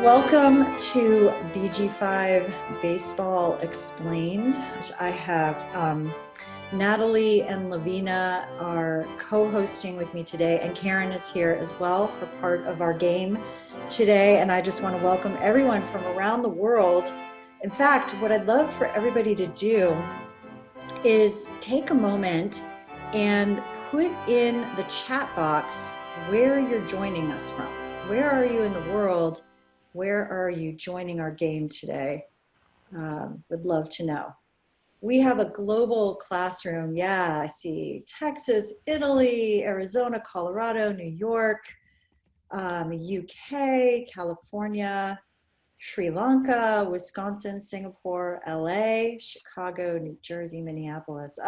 Welcome to BG5 Baseball Explained. I have Natalie and Lavina are co-hosting with me today, and Karen is here as well for part of our game today. And I just want to welcome everyone from around the world. In fact, what I'd love for everybody to do is take a moment and put in the chat box where you're joining us from. Where are you in the world? Where are you joining our game today? Would love to know. We have a global classroom. Yeah, I see Texas, Italy, Arizona, Colorado, New York, UK, California, Sri Lanka, Wisconsin, Singapore, LA, Chicago, New Jersey, Minneapolis,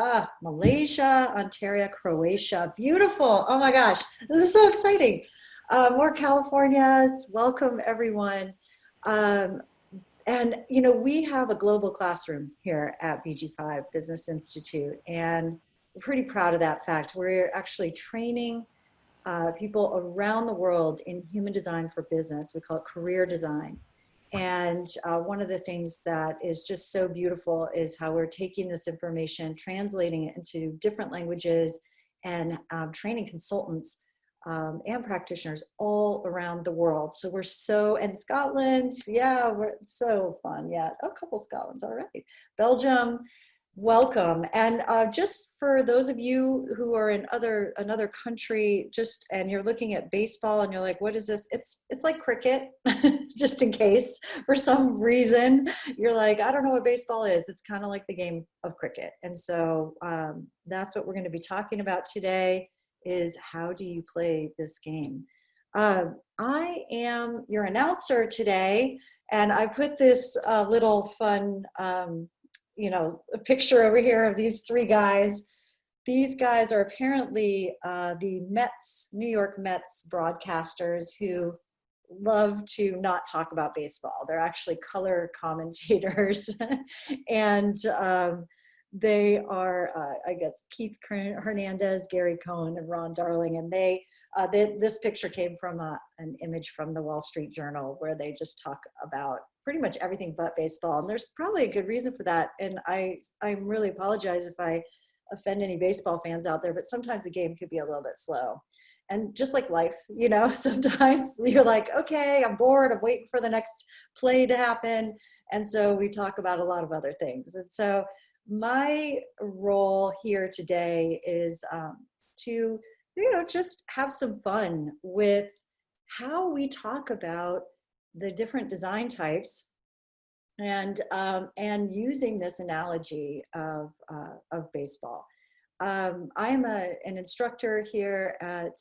Malaysia, Ontario, Croatia. Beautiful. Oh my gosh, this is so exciting. More Californias. Welcome, everyone. And, you know, we have a global classroom here at BG5 Business Institute, and we're pretty proud of that fact. We're actually training people around the world in human design for business. We call it career design. And one of the things that is just so beautiful is how we're taking this information, translating it into different languages, and training consultants and practitioners all around the world. So we're so, and Scotland, yeah, we're so fun. Yeah, a couple Scotlands, all right. Belgium, welcome. And just for those of you who are in another country, and you're looking at baseball and you're like, what is this? It's like cricket, just in case for some reason you're like, I don't know what baseball is. It's kind of like the game of cricket. And so that's what we're going to be talking about today, is how do you play this game? I am your announcer today, and I put this little fun a picture over here of these three guys. These guys are apparently the New York Mets broadcasters who love to not talk about baseball. They're actually color commentators. And they are, I guess, Keith Hernandez, Gary Cohen, and Ron Darling. And this picture came from an image from the Wall Street Journal, where they just talk about pretty much everything but baseball. And there's probably a good reason for that. And I really apologize if I offend any baseball fans out there, but sometimes the game could be a little bit slow. And just like life, you know, sometimes you're like, okay, I'm bored, I'm waiting for the next play to happen. And so we talk about a lot of other things. And so my role here today is to, just have some fun with how we talk about the different design types, and using this analogy of baseball. I'm an instructor here at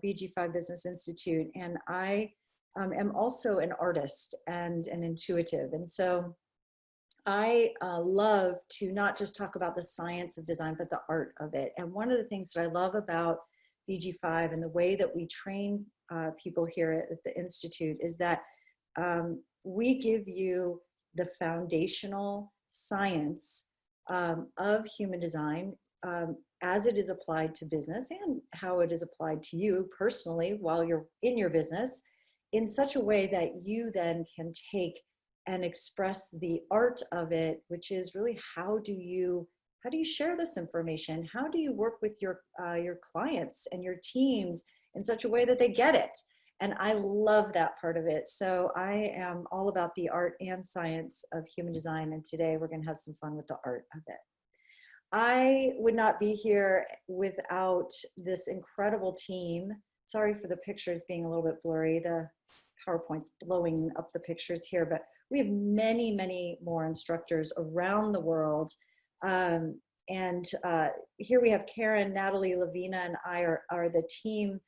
BG5 Business Institute, and I am also an artist and an intuitive. And so I love to not just talk about the science of design, but the art of it. And one of the things that I love about BG5 and the way that we train people here at the Institute is that we give you the foundational science of human design as it is applied to business, and how it is applied to you personally while you're in your business, in such a way that you then can take and express the art of it, which is really how do you share this information? How do you work with your clients and your teams in such a way that they get it? And I love that part of it. So I am all about the art and science of human design. And today we're going to have some fun with the art of it. I would not be here without this incredible team. Sorry for the pictures being a little bit blurry. The PowerPoint's blowing up the pictures here, but we have many, many more instructors around the world. Here we have Karen, Natalie, Lavina, and I are the team,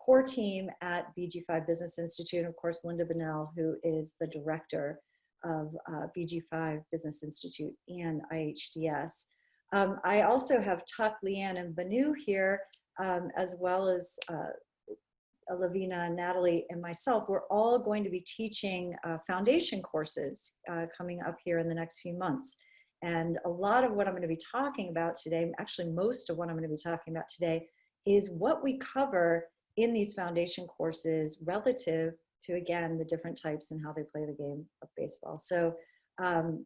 core team at BG5 Business Institute. And of course, Linda Bonnell, who is the director of BG5 Business Institute and IHDS. I also have Tuck, Leanne, and Banu here, as well as Lavina, Natalie, and myself. We're all going to be teaching foundation courses coming up here in the next few months. And a lot of what I'm going to be talking about today, actually most of what I'm going to be talking about today, is what we cover in these foundation courses relative again, the different types and how they play the game of baseball. So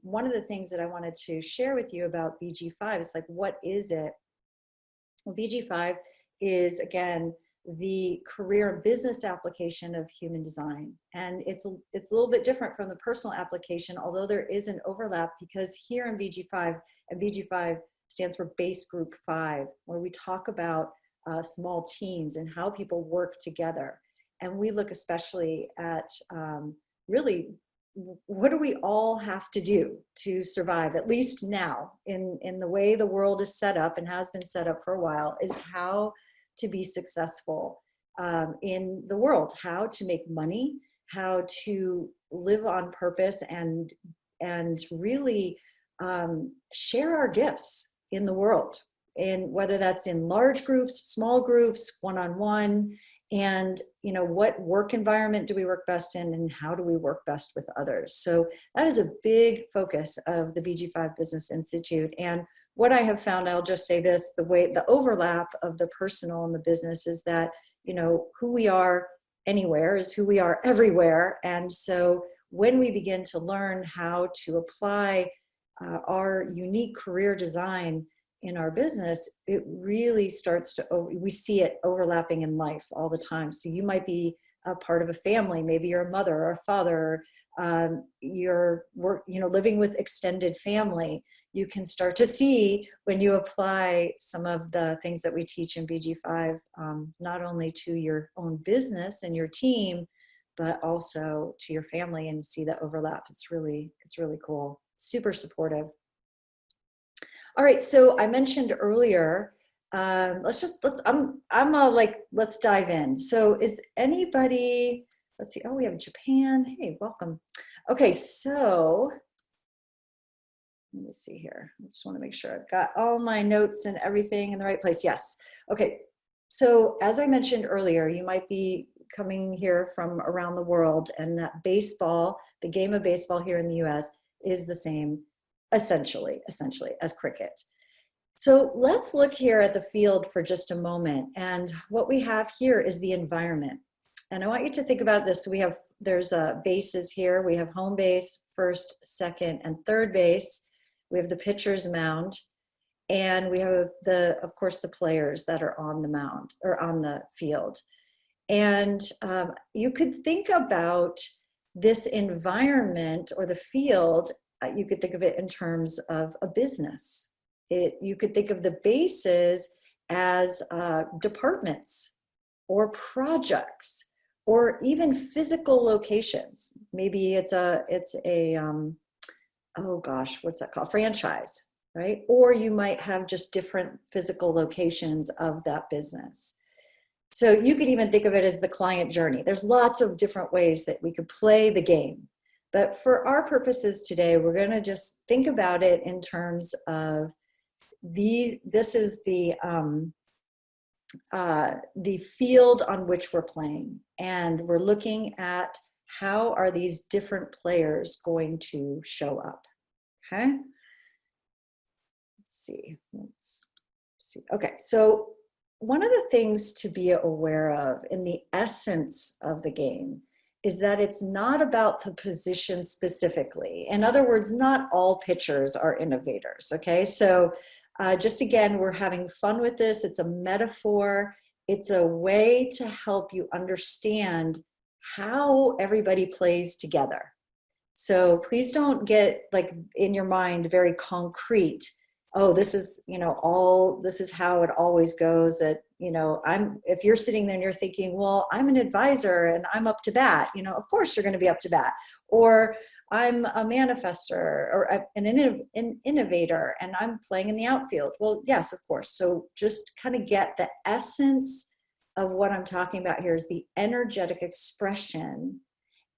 one of the things that I wanted to share with you about BG5 is like, what is it? Well, BG5 is, again, the career and business application of human design. And it's a little bit different from the personal application, although there is an overlap, because here in BG5, and BG5 stands for Base Group 5, where we talk about small teams and how people work together. And we look especially at really, what do we all have to do to survive, at least now, in the way the world is set up and has been set up for a while, is how to be successful in the world, how to make money, how to live on purpose, and really share our gifts in the world, and whether that's in large groups, small groups, one-on-one, and what work environment do we work best in, and how do we work best with others. So that is a big focus of the BG5 Business Institute. And what I have found, I'll just say this, the overlap of the personal and the business is that who we are anywhere is who we are everywhere. And so when we begin to learn how to apply our unique career design in our business, it really starts to, we see it overlapping in life all the time. So you might be a part of a family, maybe you're a mother or a father, you're living with extended family. You can start to see when you apply some of the things that we teach in BG5, not only to your own business and your team, but also to your family, and see the overlap. It's really cool. Super supportive. All right, so I mentioned earlier, let's dive in. So is anybody, let's see, oh, we have Japan. Hey, welcome. Okay, so let me see here. I just want to make sure I've got all my notes and everything in the right place. Yes. Okay, so as I mentioned earlier, you might be coming here from around the world, and that baseball, the game of baseball here in the US, is the same essentially as cricket. So let's look here at the field for just a moment. And what we have here is the environment. And I want you to think about this. So there's bases here. We have home base, first, second, and third base. We have the pitcher's mound, and we have of course, the players that are on the mound or on the field. And you could think about this environment or the field, you could think of it in terms of a business. You could think of the bases as departments or projects, or even physical locations. Maybe it's a oh gosh, what's that called? Franchise, right? Or you might have just different physical locations of that business. So you could even think of it as the client journey. There's lots of different ways that we could play the game. But for our purposes today, we're going to just think about it in terms of this is the field on which we're playing. And we're looking at how are these different players going to show up. Okay. Let's see. Okay. So one of the things to be aware of in the essence of the game is that it's not about the position specifically. In other words, not all pitchers are innovators, okay? So just again, we're having fun with this. It's a metaphor. It's a way to help you understand how everybody plays together. So please don't get like in your mind very concrete, oh, this is, this is how it always goes. That, if you're sitting there and you're thinking, well, I'm an advisor and I'm up to bat, of course you're going to be up to bat. Or I'm a manifester or an innovator and I'm playing in the outfield. Well, yes, of course. So just kind of get the essence of what I'm talking about here is the energetic expression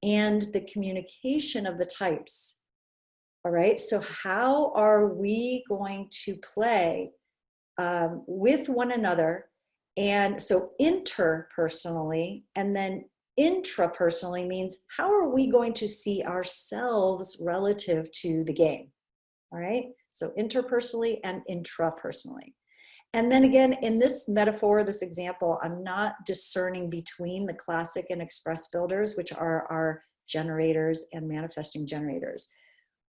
and the communication of the types. All right, so how are we going to play with one another? And so interpersonally, and then intrapersonally means how are we going to see ourselves relative to the game? All right, so interpersonally and intrapersonally. And then again, in this metaphor, this example, I'm not discerning between the classic and express builders, which are our generators and manifesting generators.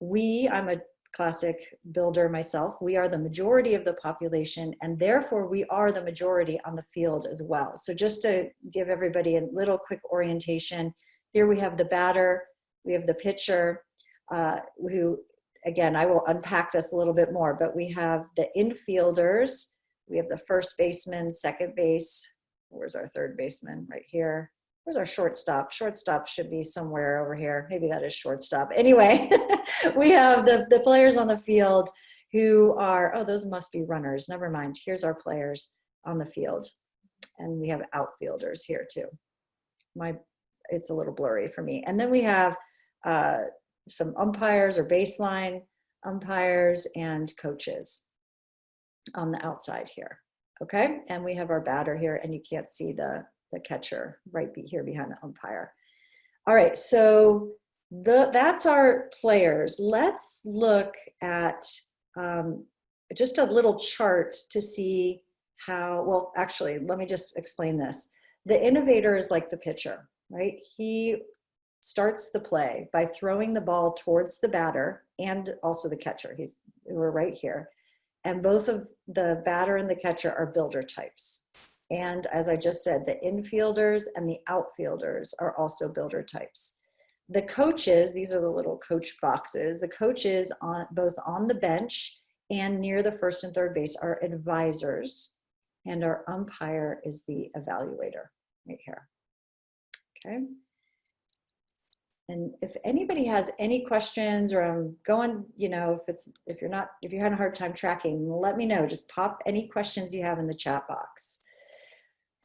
I'm a classic builder myself. We are the majority of the population, and therefore we are the majority on the field as well. So just to give everybody a little quick orientation, here we have the batter, we have the pitcher, who, again, I will unpack this a little bit more, but we have the infielders, we have the first baseman, second base. Where's our third baseman? Right here. Where's our shortstop? Shortstop should be somewhere over here. Maybe that is shortstop. Anyway, we have the players on the field who are, oh, those must be runners. Never mind. Here's our players on the field. And we have outfielders here too. It's a little blurry for me. And then we have some umpires or baseline umpires and coaches on the outside here. Okay, and we have our batter here, and you can't see the catcher right here behind the umpire. All right, so that's our players. Let's look at just a little chart to see how, well, actually, let me just explain this. The innovator is like the pitcher, right? He starts the play by throwing the ball towards the batter and also the catcher. We're right here. And both of the batter and the catcher are builder types. And as I just said, the infielders and the outfielders are also builder types. The coaches, these are the little coach boxes, the coaches both on the bench and near the first and third base are advisors, and our umpire is the evaluator right here. Okay. And if anybody has any questions, or I'm going, if you're having a hard time tracking, let me know. Just pop any questions you have in the chat box.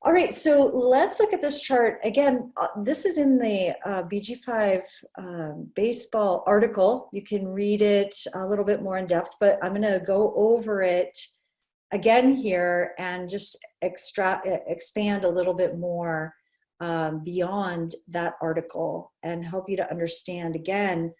All right, so let's look at this chart. Again, this is in the BG5 Baseball article. You can read it a little bit more in depth, but I'm gonna go over it again here and just expand a little bit more beyond that article and help you to understand again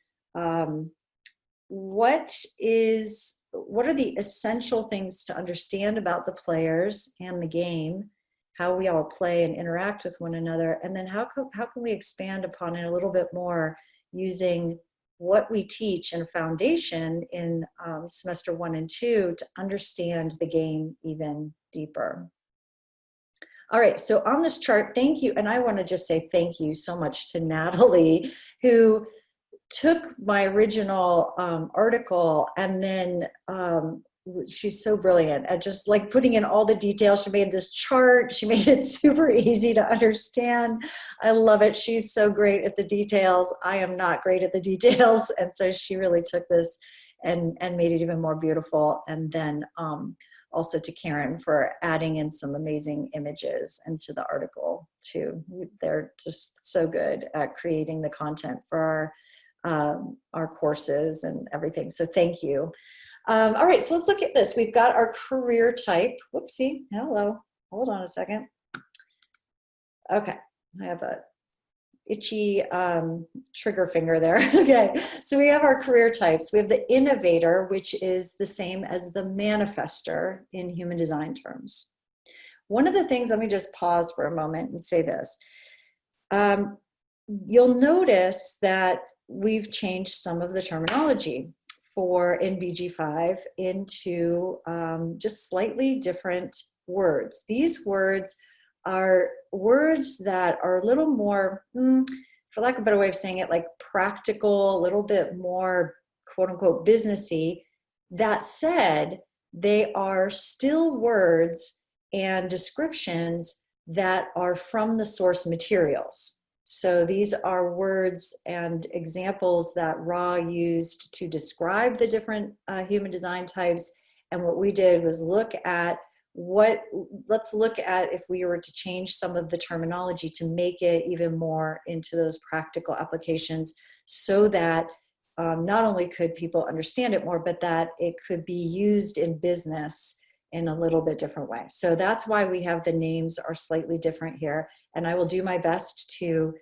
what are the essential things to understand about the players and the game, how we all play and interact with one another, and then how can we expand upon it a little bit more using what we teach in foundation in semester 1 and 2 to understand the game even deeper. All right, so on this chart, thank you, and I want to just say thank you so much to Natalie, who took my original article, and then she's so brilliant at just like putting in all the details. She made this chart. She made it super easy to understand. I love it. She's so great at the details. I am not great at the details, and so she really took this and made it even more beautiful. And then also to Karen for adding in some amazing images into the article too. They're just so good at creating the content for our courses and everything. So thank you. All right, so let's look at this. We've got our career type. Whoopsie, hello, hold on a second. Okay, I have a itchy trigger finger there. Okay, so we have our career types. We have the innovator, which is the same as the manifester in human design terms. One of the things, let me just pause for a moment and say this. You'll notice that we've changed some of the terminology in BG5 into just slightly different words. These words are words that are a little more, for lack of a better way of saying it, like practical, a little bit more quote unquote businessy. That said, they are still words and descriptions that are from the source materials. So these are words and examples that Ra used to describe the different human design types. And what we did was let's look at if we were to change some of the terminology to make it even more into those practical applications, so that not only could people understand it more, but that it could be used in business in a little bit different way. So that's why we have the names are slightly different here. And I will do my best to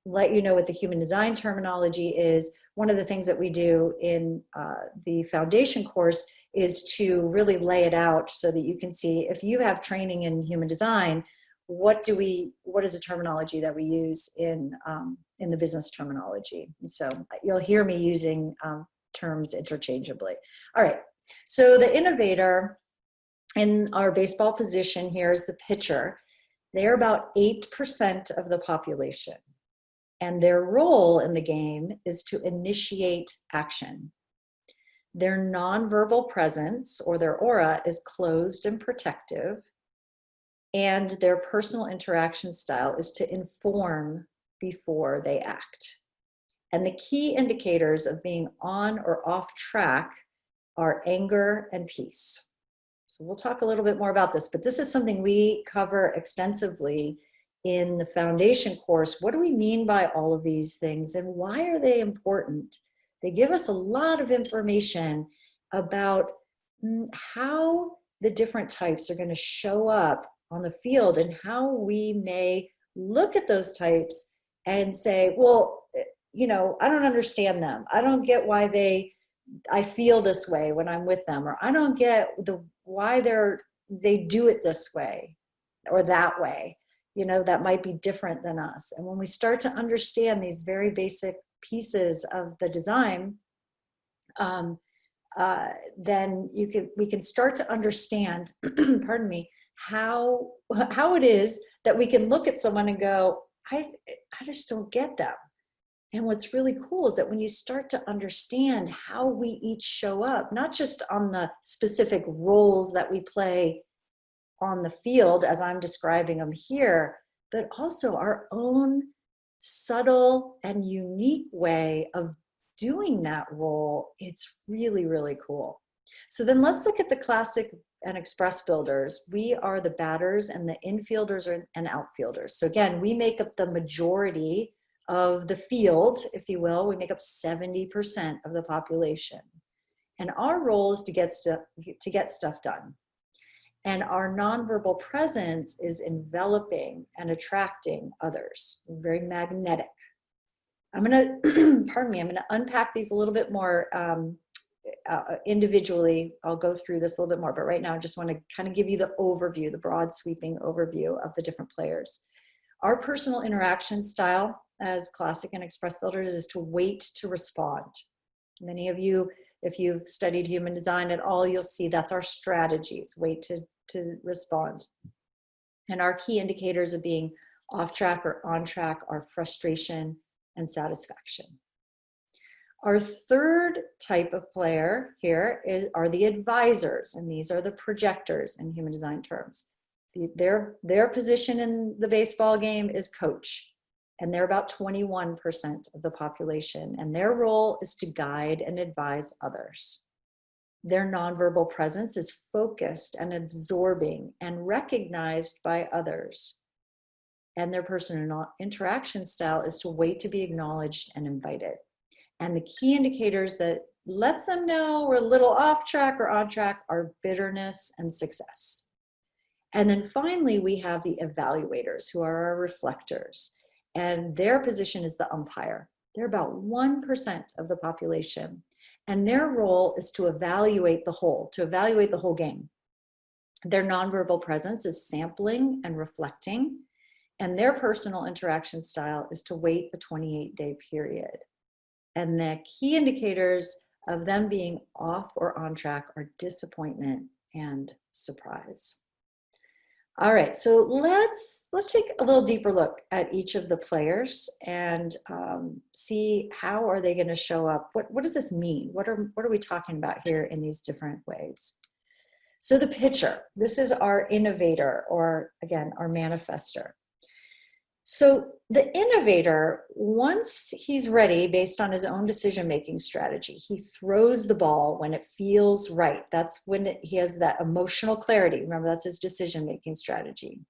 let you know what the human design terminology is one of the things that we do in the foundation course is to really lay it out so that you can see, if you have training in human design, what is the terminology that we use in the business terminology. And so you'll hear me using terms interchangeably. All right, so the innovator in our baseball position here is the pitcher. They're about 8% of the population. And their role in the game is to initiate action. Their nonverbal presence, or their aura, is closed and protective. And their personal interaction style is to inform before they act. And the key indicators of being on or off track are anger and peace. So we'll talk a little bit more about this, but this is something we cover extensively in the foundation course. What do we mean by all of these things, and why are they important? They give us a lot of information about how the different types are going to show up on the field, and how we may look at those types and say, well, you know, I don't understand them. I don't get why I feel this way when I'm with them, or I don't get why they do it this way or that way. You know, that might be different than us. And when we start to understand these very basic pieces of the design, then we can start to understand, pardon me, how it is that we can look at someone and go, I just don't get them. And what's really cool is that when you start to understand how we each show up, not just on the specific roles that we play on the field as I'm describing them here, but also our own subtle and unique way of doing that role, it's really, really cool. So then let's look at the classic and express builders. We are the batters, and the infielders and outfielders. So again, we make up the majority of the field, if you will. We make up 70% of the population. And our role is to get stuff done. And our nonverbal presence is enveloping and attracting others. We're very magnetic. I'm going to, pardon me, I'm going to unpack these a little bit more individually. I'll go through this a little bit more, but right now I just want to kind of give you the overview, the broad sweeping overview of the different players. Our personal interaction style as classic and express builders is to wait to respond. Many of you, if you've studied human design at all, you'll see that's our strategies, wait to respond. And our key indicators of being off track or on track are frustration and satisfaction. Our third type of player here are the advisors, and these are the projectors in human design terms. Their position in the baseball game is coach, and they're about 21% of the population, and their role is to guide and advise others. Their nonverbal presence is focused and absorbing and recognized by others. And their personal interaction style is to wait to be acknowledged and invited. And the key indicators that lets them know we're a little off track or on track are bitterness and success. And then finally, we have the evaluators, who are our reflectors. And their position is the umpire. They're about 1% of the population. And their role is to evaluate the whole game. Their nonverbal presence is sampling and reflecting. And their personal interaction style is to wait a 28-day period. And the key indicators of them being off or on track are disappointment and surprise. All right, so let's take a little deeper look at each of the players and see how are they going to show up. What does this mean? What are we talking about here in these different ways? So the pitcher, this is our innovator, or again, our manifester. So the innovator, once he's ready based on his own decision-making strategy, he throws the ball when it feels right. That's when he has that emotional clarity. Remember, that's his decision-making strategy.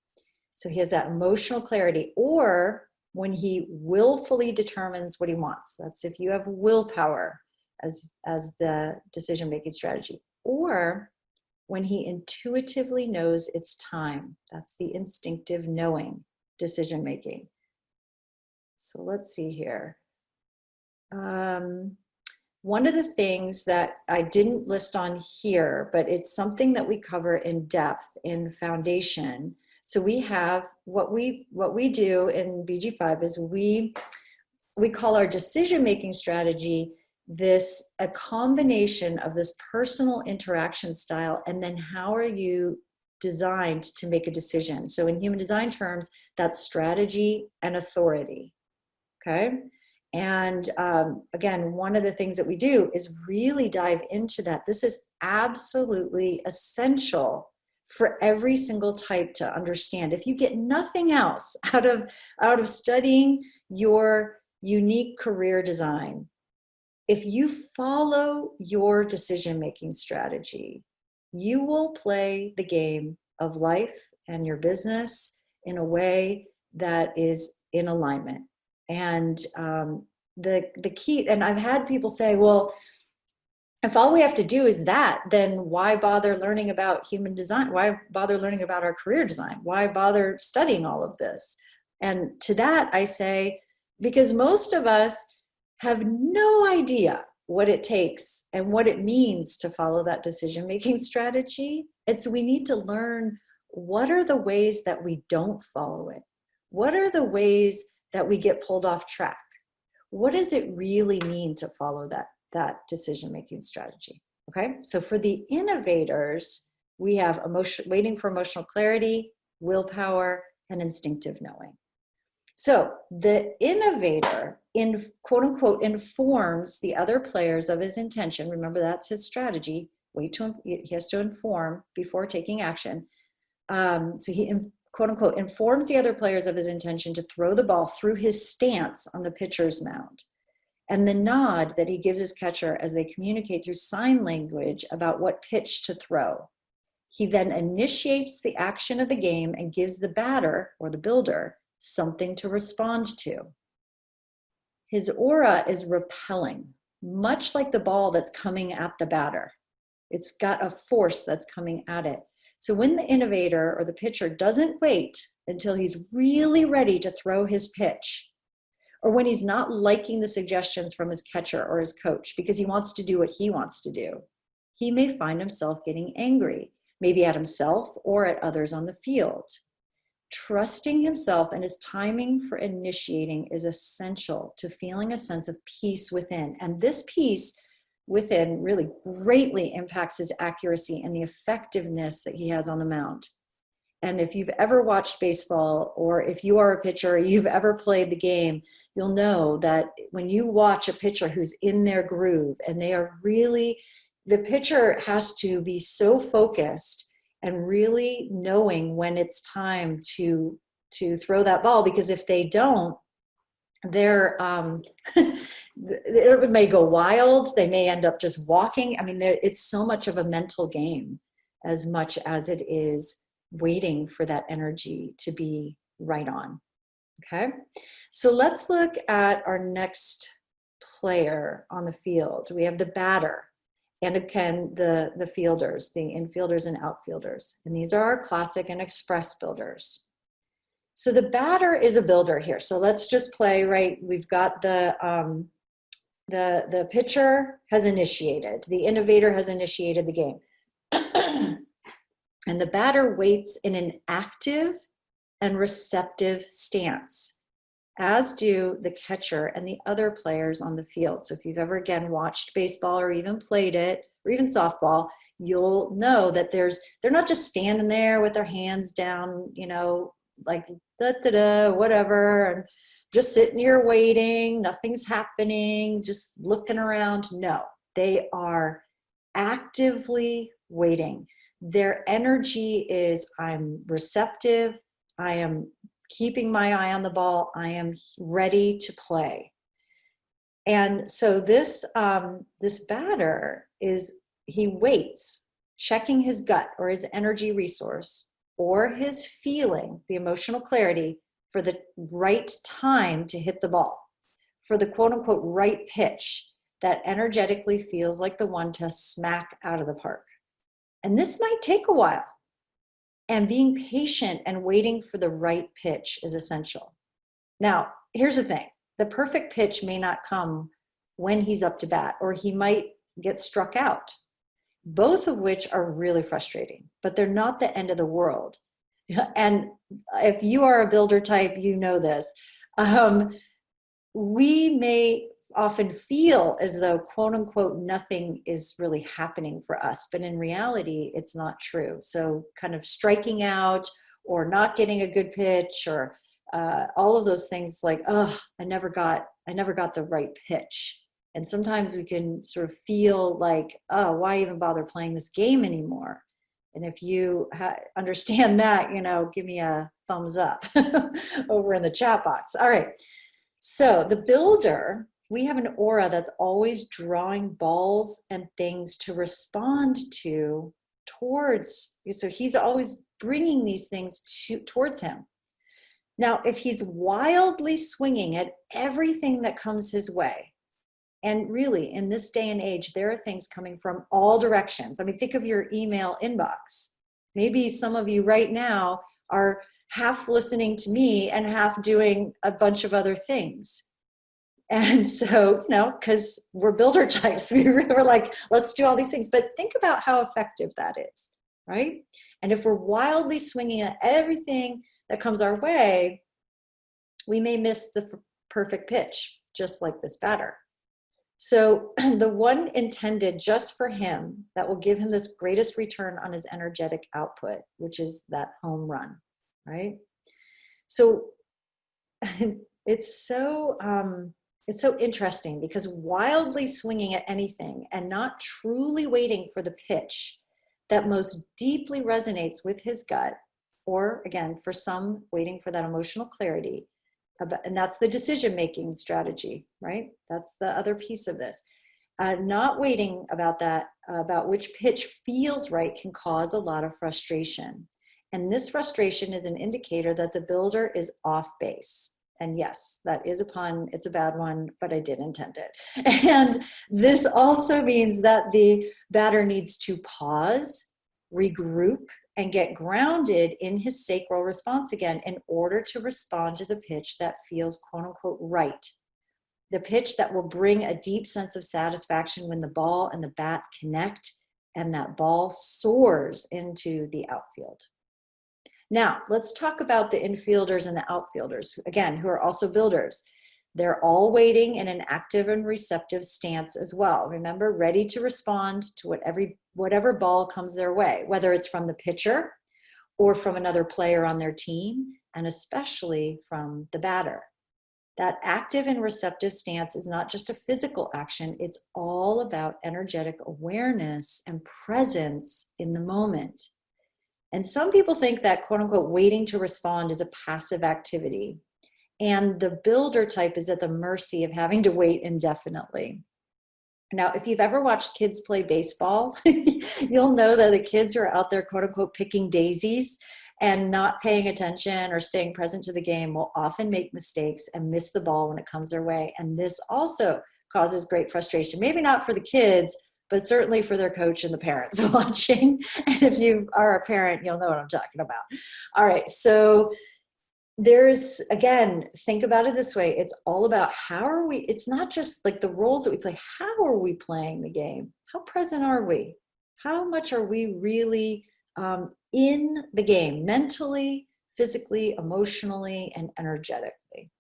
So he has that emotional clarity, or when he willfully determines what he wants. That's if you have willpower as the decision-making strategy. Or when he intuitively knows it's time. That's the instinctive knowing decision making. So let's see here. One of the things that I didn't list on here, but it's something that we cover in depth in foundation. So we have what we do in BG5 is we call our decision-making strategy a combination of this personal interaction style, and then how are you designed to make a decision. So in human design terms, that's strategy and authority, okay? And again, one of the things that we do is really dive into that. This is absolutely essential for every single type to understand. If you get nothing else out of studying your unique career design, if you follow your decision-making strategy, you will play the game of life and your business in a way that is in alignment. And the key, and I've had people say, well, if all we have to do is that, then why bother learning about human design? Why bother learning about our career design? Why bother studying all of this? And to that I say, because most of us have no idea what it takes and what it means to follow that decision-making strategy. And so we need to learn, what are the ways that we don't follow it? What are the ways that we get pulled off track? What does it really mean to follow that decision-making strategy? Okay, so for the innovators, we have waiting for emotional clarity, willpower, and instinctive knowing. So the innovator, quote unquote, informs the other players of his intention. Remember, that's his strategy. He has to inform before taking action. So he, quote unquote, informs the other players of his intention to throw the ball through his stance on the pitcher's mound, and the nod that he gives his catcher as they communicate through sign language about what pitch to throw. He then initiates the action of the game and gives the batter, or the builder, something to respond to. His aura is repelling, much like the ball that's coming at the batter. It's got a force that's coming at it. So when the innovator or the pitcher doesn't wait until he's really ready to throw his pitch, or when he's not liking the suggestions from his catcher or his coach because he wants to do what he wants to do, he may find himself getting angry, maybe at himself or at others on the field. Trusting himself and his timing for initiating is essential to feeling a sense of peace within. And this peace within really greatly impacts his accuracy and the effectiveness that he has on the mound. And if you've ever watched baseball, or if you are a pitcher, or you've ever played the game, you'll know that when you watch a pitcher who's in their groove and they are really, the pitcher has to be so focused and really knowing when it's time to throw that ball, because if they don't, they're it may go wild. They may end up just walking. I mean, it's so much of a mental game as much as it is waiting for that energy to be right on. Okay, so let's look at our next player on the field. We have the batter, and again, the fielders, the infielders and outfielders. And these are our classic and express builders. So the batter is a builder here. So let's just play, right? We've got the pitcher has initiated, the innovator has initiated the game. And the batter waits in an active and receptive stance, as do the catcher and the other players on the field. So if you've ever, again, watched baseball or even played it, or even softball, you'll know that they're not just standing there with their hands down, you know, like da-da-da, whatever, and just sitting here waiting, nothing's happening, just looking around. No, they are actively waiting. Their energy is, I'm receptive, I am keeping my eye on the ball, I am ready to play. And so this batter he waits, checking his gut or his energy resource or his feeling, the emotional clarity, for the right time to hit the ball, for the quote unquote right pitch that energetically feels like the one to smack out of the park. And this might take a while. And being patient and waiting for the right pitch is essential. Now, here's the thing. The perfect pitch may not come when he's up to bat, or he might get struck out, both of which are really frustrating, but they're not the end of the world. And if you are a builder type, you know this. We may often feel as though, quote unquote, nothing is really happening for us, but in reality, it's not true. So kind of striking out or not getting a good pitch, or all of those things, like, oh, I never got the right pitch. And sometimes we can sort of feel like, oh, why even bother playing this game anymore? And if you understand that, give me a thumbs up over in the chat box. All right. So the builder, we have an aura that's always drawing balls and things to respond to towards. So he's always bringing these things towards him. Now, if he's wildly swinging at everything that comes his way, and really in this day and age, there are things coming from all directions. I mean, think of your email inbox. Maybe some of you right now are half listening to me and half doing a bunch of other things. And so, because we're builder types, we were like, let's do all these things. But think about how effective that is, right? And if we're wildly swinging at everything that comes our way, we may miss the perfect pitch, just like this batter. So the one intended just for him that will give him this greatest return on his energetic output, which is that home run, right? So it's so interesting, because wildly swinging at anything and not truly waiting for the pitch that most deeply resonates with his gut, or again, for some, waiting for that emotional clarity, and that's the decision-making strategy, right? That's the other piece of this. Not waiting about which pitch feels right, can cause a lot of frustration. And this frustration is an indicator that the builder is off base. And yes, that is a pun. It's a bad one, but I did intend it. And this also means that the batter needs to pause, regroup, and get grounded in his sacral response again in order to respond to the pitch that feels, quote unquote, right. The pitch that will bring a deep sense of satisfaction when the ball and the bat connect and that ball soars into the outfield. Now, let's talk about the infielders and the outfielders, again, who are also builders. They're all waiting in an active and receptive stance as well. Remember, ready to respond to whatever ball comes their way, whether it's from the pitcher or from another player on their team, and especially from the batter. That active and receptive stance is not just a physical action, it's all about energetic awareness and presence in the moment. And some people think that, quote unquote, waiting to respond is a passive activity. And the builder type is at the mercy of having to wait indefinitely. Now, if you've ever watched kids play baseball, you'll know that the kids who are out there, quote unquote, picking daisies and not paying attention or staying present to the game will often make mistakes and miss the ball when it comes their way. And this also causes great frustration, maybe not for the kids, but certainly for their coach and the parents watching. And if you are a parent, you'll know what I'm talking about. All right, so there's, again, think about it this way. It's all about it's not just like the roles that we play. How are we playing the game? How present are we? How much are we really in the game, mentally, physically, emotionally, and energetically?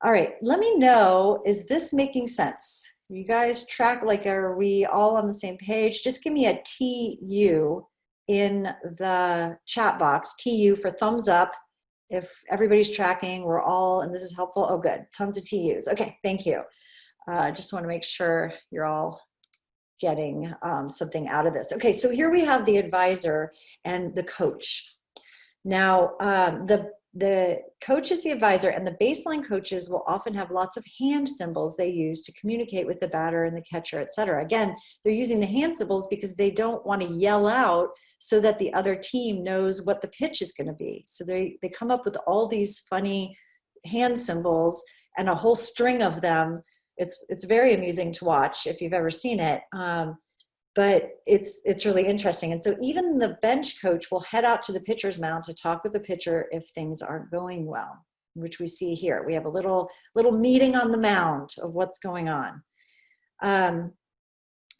All right, let me know, is this making sense? You guys track, like, are we all on the same page? Just give me a TU in the chat box, TU for thumbs up. If everybody's tracking, we're all, and this is helpful. Oh, good. Tons of TUs. Okay, thank you. Just want to make sure you're all getting something out of this. Okay, so here we have the advisor and the coach. Now, the coach is the advisor, and the baseline coaches will often have lots of hand symbols they use to communicate with the batter and the catcher, et cetera. Again, they're using the hand symbols because they don't want to yell out so that the other team knows what the pitch is going to be. So they come up with all these funny hand symbols and a whole string of them. It's very amusing to watch if you've ever seen it. But it's really interesting. And so even the bench coach will head out to the pitcher's mound to talk with the pitcher if things aren't going well. which we see here. We have a little meeting on the mound of what's going on.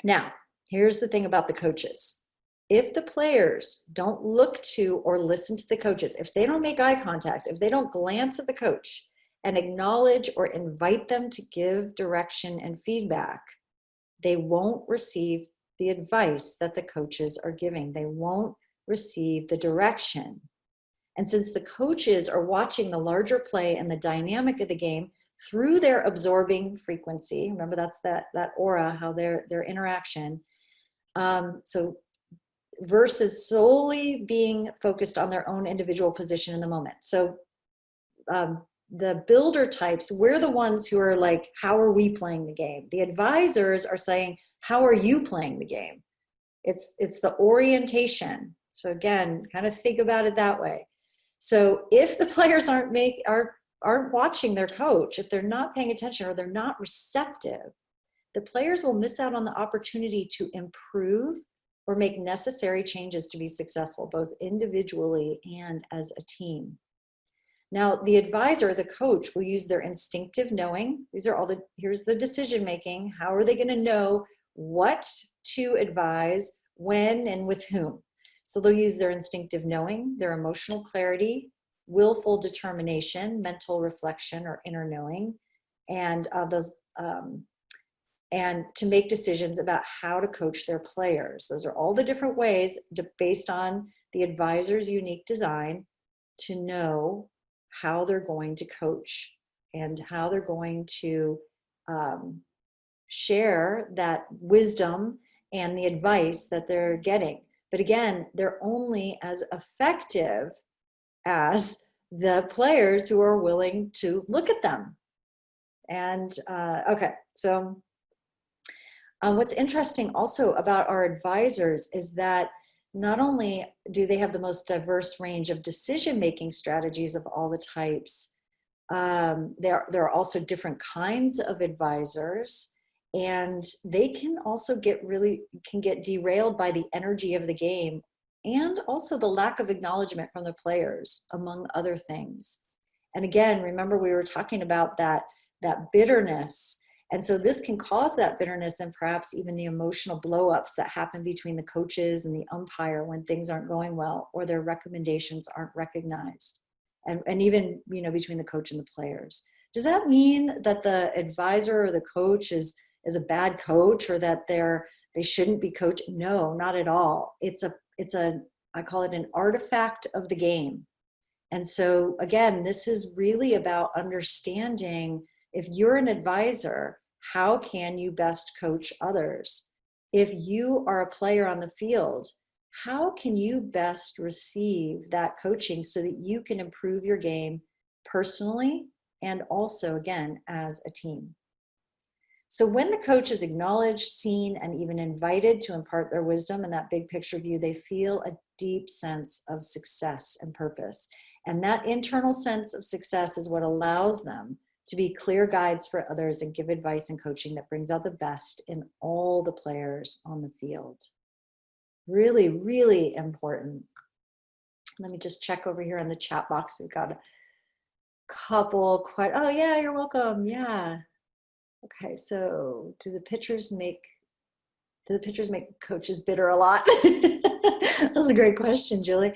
Now, here's the thing about the coaches. If the players don't look to or listen to the coaches, if they don't make eye contact, if they don't glance at the coach and acknowledge or invite them to give direction and feedback, they won't receive the advice that the coaches are giving. They won't receive the direction. And since the coaches are watching the larger play and the dynamic of the game through their absorbing frequency, remember that's that aura, how their interaction, so versus solely being focused on their own individual position in the moment. So the builder types, we're the ones who are like, how are we playing the game? The advisors are saying, how are you playing the game? It's the orientation. So again, kind of think about it that way. So if the players aren't watching their coach, if they're not paying attention or they're not receptive, the players will miss out on the opportunity to improve or make necessary changes to be successful, both individually and as a team. Now, the advisor, the coach, will use their instinctive knowing. Here's the decision making. How are they going to know what to advise, when, and with whom? So they'll use their instinctive knowing, their emotional clarity, willful determination, mental reflection or inner knowing, and and to make decisions about how to coach their players. Those are all the different ways based on the advisor's unique design to know how they're going to coach and how they're going to share that wisdom and the advice that they're getting. But again, they're only as effective as the players who are willing to look at them. And okay, so what's interesting also about our advisors is that not only do they have the most diverse range of decision-making strategies of all the types, there are also different kinds of advisors, and they can also get derailed by the energy of the game and also the lack of acknowledgement from the players, among other things. And again, remember we were talking about that bitterness. And so this can cause that bitterness and perhaps even the emotional blow-ups that happen between the coaches and the umpire when things aren't going well or their recommendations aren't recognized. And even, between the coach and the players. Does that mean that the advisor or the coach is a bad coach or that they shouldn't be coached? No, not at all. I call it an artifact of the game. And so again, this is really about understanding, if you're an advisor, how can you best coach others? If you are a player on the field, how can you best receive that coaching so that you can improve your game personally and also, again, as a team? So when the coach is acknowledged, seen, and even invited to impart their wisdom in that big picture view, they feel a deep sense of success and purpose. And that internal sense of success is what allows them to be clear guides for others and give advice and coaching that brings out the best in all the players on the field. Really, really important. Let me just check over here in the chat box. We've got a couple oh yeah, you're welcome. Yeah. Okay, so do the pitchers make coaches bitter a lot? That's a great question, Julie.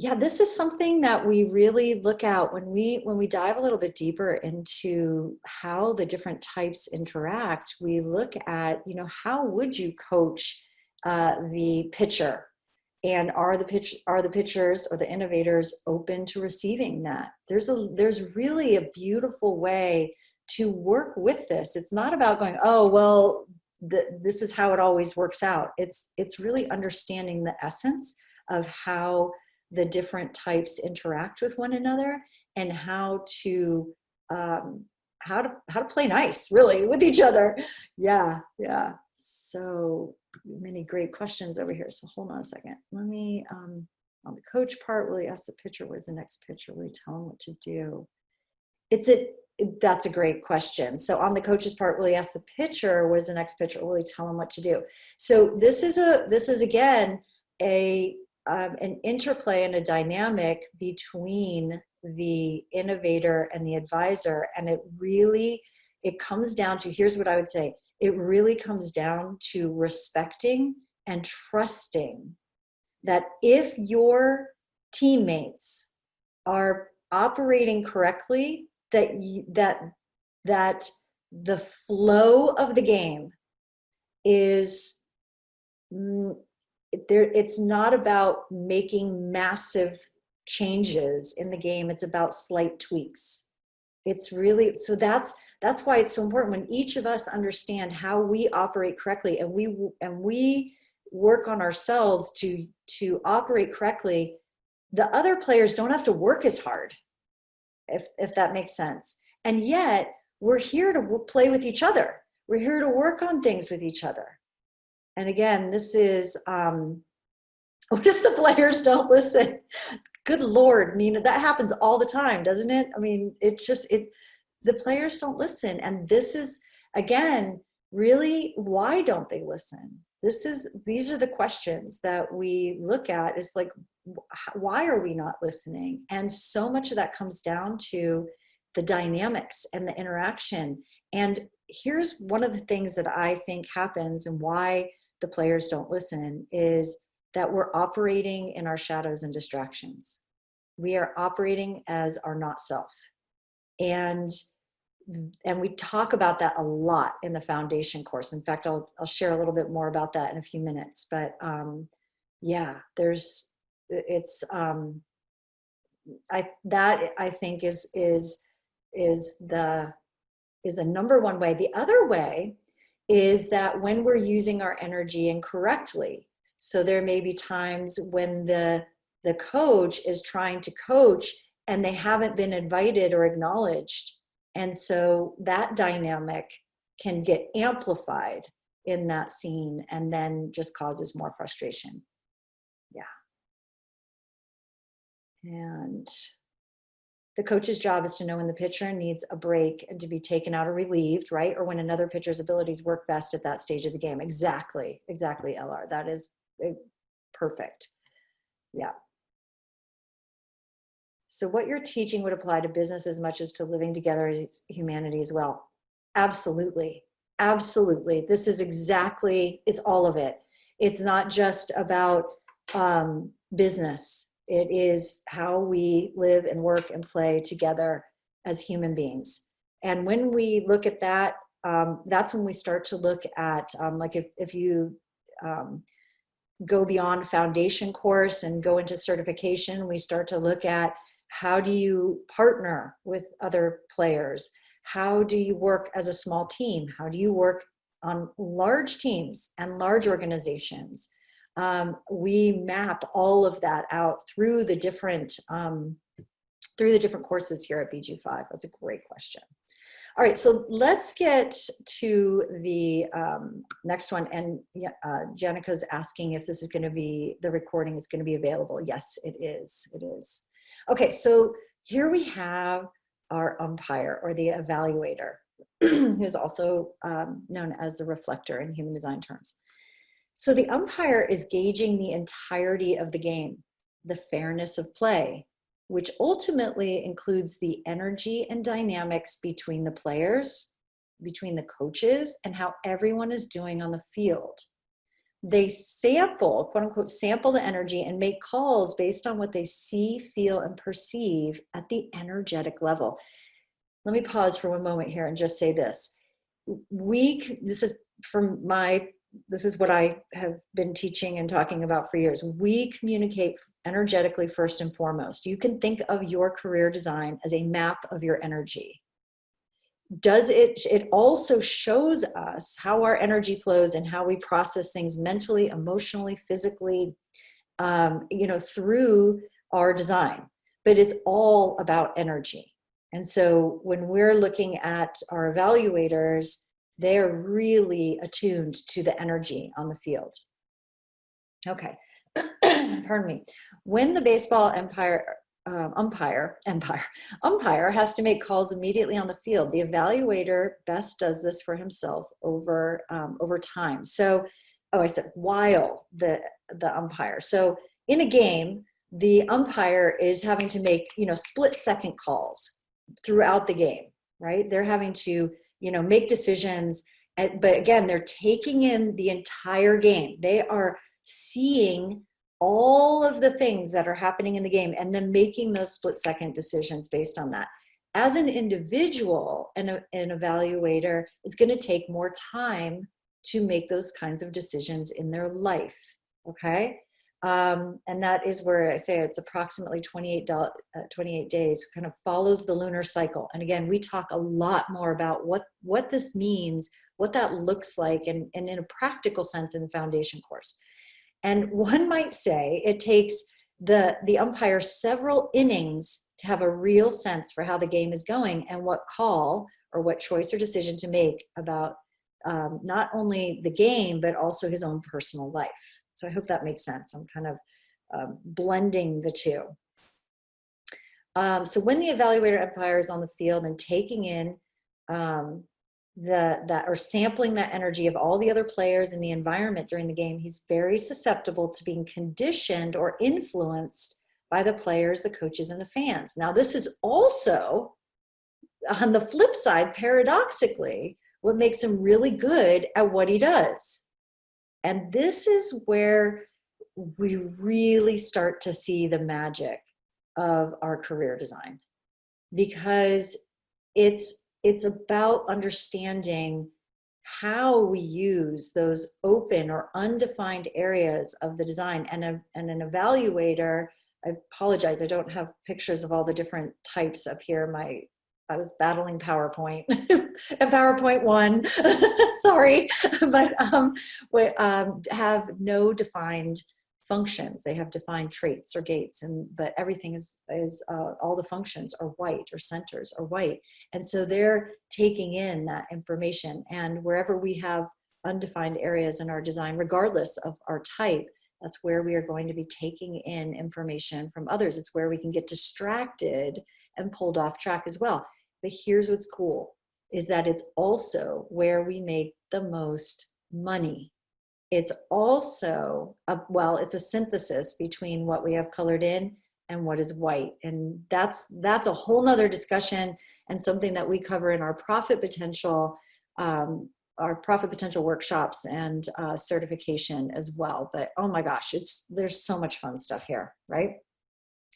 Yeah, this is something that we really look at when we dive a little bit deeper into how the different types interact. We look at, how would you coach the pitcher, and are the pitchers or the innovators open to receiving that? There's really a beautiful way to work with this. It's not about going, oh well, this is how it always works out. It's really understanding the essence of how the different types interact with one another and how to play nice, really, with each other. Yeah. So many great questions over here. So hold on a second. Let me, on the coach part, will you ask the pitcher, where's the next pitcher? Will you tell him what to do? That's a great question. So on the coach's part, will you ask the pitcher, where's the next pitcher? Will you tell him what to do? So this is again, an interplay and a dynamic between the innovator and the advisor. And it comes down to, here's what I would say, it really comes down to respecting and trusting that if your teammates are operating correctly, that the flow of the game is it's not about making massive changes in the game. It's about slight tweaks. It's really, so that's why it's so important when each of us understand how we operate correctly, and we work on ourselves to operate correctly. The other players don't have to work as hard, if that makes sense. And yet we're here to play with each other. We're here to work on things with each other. And again, this is, what if the players don't listen? Good Lord, Nina, that happens all the time, doesn't it? I mean, the players don't listen. And this is, again, really, why don't they listen? These are the questions that we look at. It's like, why are we not listening? And so much of that comes down to the dynamics and the interaction. And here's one of the things that I think happens and why the players don't listen is that we're operating in our shadows and distractions. We are operating as our not self. And we talk about that a lot in the foundation course. In fact, I'll share a little bit more about that in a few minutes. But yeah, I think is a number one way. The other way is that when we're using our energy incorrectly. So there may be times when the coach is trying to coach and they haven't been invited or acknowledged. And so that dynamic can get amplified in that scene and then just causes more frustration. Yeah. And the coach's job is to know when the pitcher needs a break and to be taken out or relieved, right? Or when another pitcher's abilities work best at that stage of the game. Exactly, LR. That is perfect. Yeah. So what you're teaching would apply to business as much as to living together as humanity as well. Absolutely. Absolutely. This is exactly, it's all of it. It's not just about business. It is how we live and work and play together as human beings. And when we look at that, that's when we start to look at, like if you go beyond foundation course and go into certification, we start to look at how do you partner with other players? How do you work as a small team? How do you work on large teams and large organizations? We map all of that out through the different courses here at BG5. That's a great question. All right, so let's get to the next one. And Janica's asking if this is going to be, the recording is going to be available. Yes, it is. It is. Okay, so here we have our umpire, or the evaluator, who's also known as the reflector in human design terms. So the umpire is gauging the entirety of the game, the fairness of play, which ultimately includes the energy and dynamics between the players, between the coaches, and how everyone is doing on the field. They sample, quote unquote, sample the energy and make calls based on what they see, feel, and perceive at the energetic level. Let me pause for one moment here and just say this. This is what I have been teaching and talking about for years. We communicate energetically first and foremost. You can think of your career design as a map of your energy. It also shows us how our energy flows and how we process things mentally, emotionally, physically, through our design. But it's all about energy. And so when we're looking at our evaluators, they're really attuned to the energy on the field. Okay, pardon me. When the baseball umpire has to make calls immediately on the field, the evaluator best does this for himself over time. So, I said while the umpire. So in a game, the umpire is having to make, split-second calls throughout the game, right? They're having to, make decisions. But again, they're taking in the entire game. They are seeing all of the things that are happening in the game and then making those split-second decisions based on that. As an individual, an evaluator is going to take more time to make those kinds of decisions in their life, okay? And that is where I say it's approximately 28 days, kind of follows the lunar cycle. And again, we talk a lot more about what this means, what that looks like, and in a practical sense in the foundation course. And one might say it takes the umpire several innings to have a real sense for how the game is going and what call or what choice or decision to make about not only the game, but also his own personal life. So I hope that makes sense. I'm kind of blending the two. So when the evaluator umpire is on the field and taking in or sampling that energy of all the other players in the environment during the game, he's very susceptible to being conditioned or influenced by the players, the coaches, and the fans. Now, this is also, on the flip side, paradoxically, what makes him really good at what he does. And this is where we really start to see the magic of our career design, because it's about understanding how we use those open or undefined areas of the design. And an evaluator, I apologize, I don't have pictures of all the different types up here. I was battling PowerPoint and PowerPoint 1, sorry, but we have no defined functions. They have defined traits or gates, but everything is all the functions are white, or centers are white. And so they're taking in that information, and wherever we have undefined areas in our design, regardless of our type, that's where we are going to be taking in information from others. It's where we can get distracted and pulled off track as well. But here's what's cool, is that it's also where we make the most money. It's also, it's a synthesis between what we have colored in and what is white. And that's a whole nother discussion, and something that we cover in our profit potential workshops and certification as well. But oh my gosh, there's so much fun stuff here, right?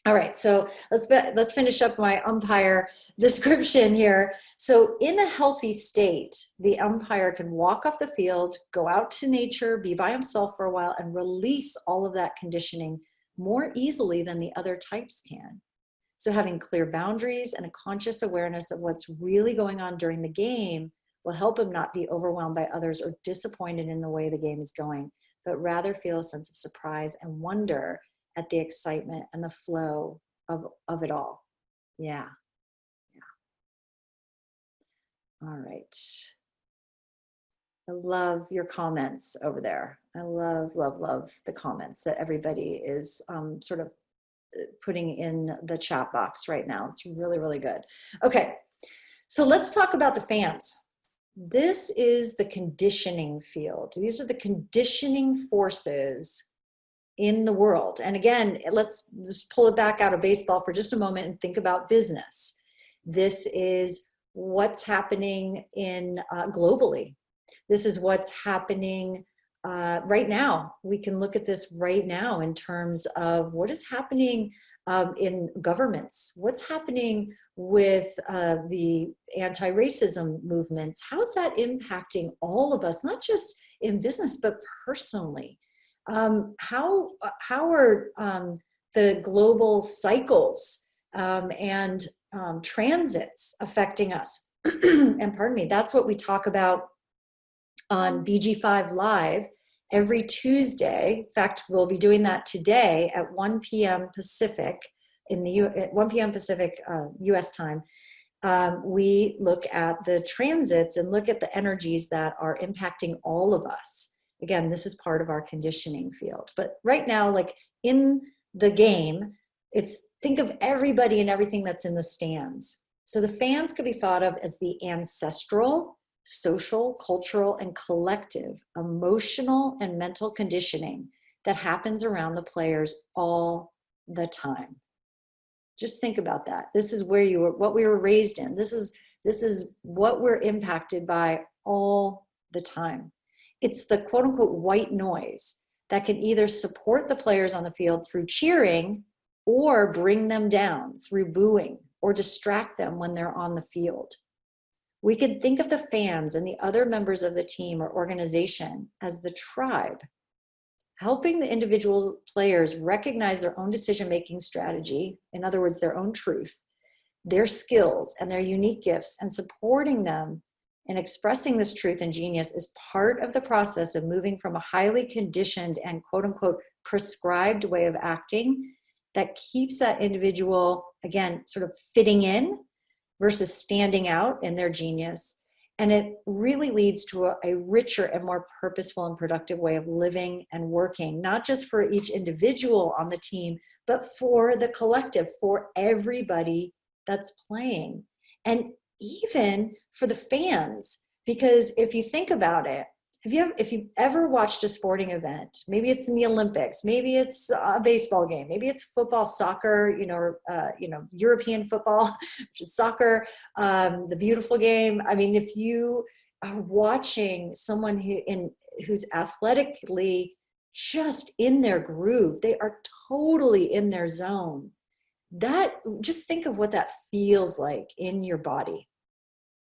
All right, so let's finish up my umpire description here. So in a healthy state, the umpire can walk off the field, go out to nature, be by himself for a while, and release all of that conditioning more easily than the other types can. So having clear boundaries and a conscious awareness of what's really going on during the game will help him not be overwhelmed by others or disappointed in the way the game is going, but rather feel a sense of surprise and wonder at the excitement and the flow of it all. Yeah. All right. I love your comments over there. I love the comments that everybody is sort of putting in the chat box right now. It's really, really good. Okay, so let's talk about the fans. This is the conditioning field. These are the conditioning forces in the world. And again, let's just pull it back out of baseball for just a moment and think about business. This is what's happening in globally. This is what's happening right now. We can look at this right now in terms of what is happening in governments, what's happening with the anti-racism movements. How's that impacting all of us, not just in business, but personally? How are the global cycles and transits affecting us? And pardon me, that's what we talk about on BG5 Live every Tuesday. In fact, we'll be doing that today at 1 p.m. Pacific, at 1 p.m. Pacific US time. We look at the transits and look at the energies that are impacting all of us. Again, this is part of our conditioning field. But right now, like in the game, think of everybody and everything that's in the stands. So the fans could be thought of as the ancestral, social, cultural, and collective emotional and mental conditioning that happens around the players all the time. Just think about that. This is where you were, what we were raised in. This is what we're impacted by all the time. It's the quote unquote white noise that can either support the players on the field through cheering or bring them down through booing or distract them when they're on the field. We could think of the fans and the other members of the team or organization as the tribe, helping the individual players recognize their own decision-making strategy, in other words, their own truth, their skills and their unique gifts, and supporting them in expressing this truth and genius is part of the process of moving from a highly conditioned and quote unquote prescribed way of acting that keeps that individual, again, sort of fitting in versus standing out in their genius. And it really leads to a richer and more purposeful and productive way of living and working, not just for each individual on the team, but for the collective, for everybody that's playing. And even for the fans, because if you think about it, if you've ever watched a sporting event, maybe it's in the Olympics, maybe it's a baseball game, maybe it's football, soccer, European football, which is soccer, the beautiful game. I mean, if you are watching someone who's athletically just in their groove, they are totally in their zone. Just think of what that feels like in your body,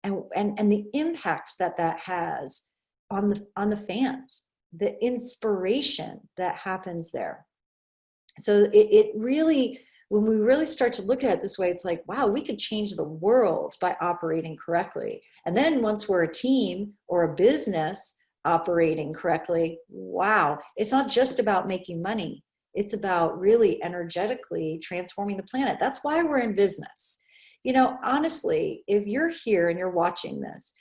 and the impact that has on the fans, the inspiration that happens there. So it really, when we really start to look at it this way, it's like, wow, we could change the world by operating correctly. And then once we're a team or a business operating correctly, wow, it's not just about making money. It's about really energetically transforming the planet. That's why we're in business. Honestly, if you're here and you're watching this,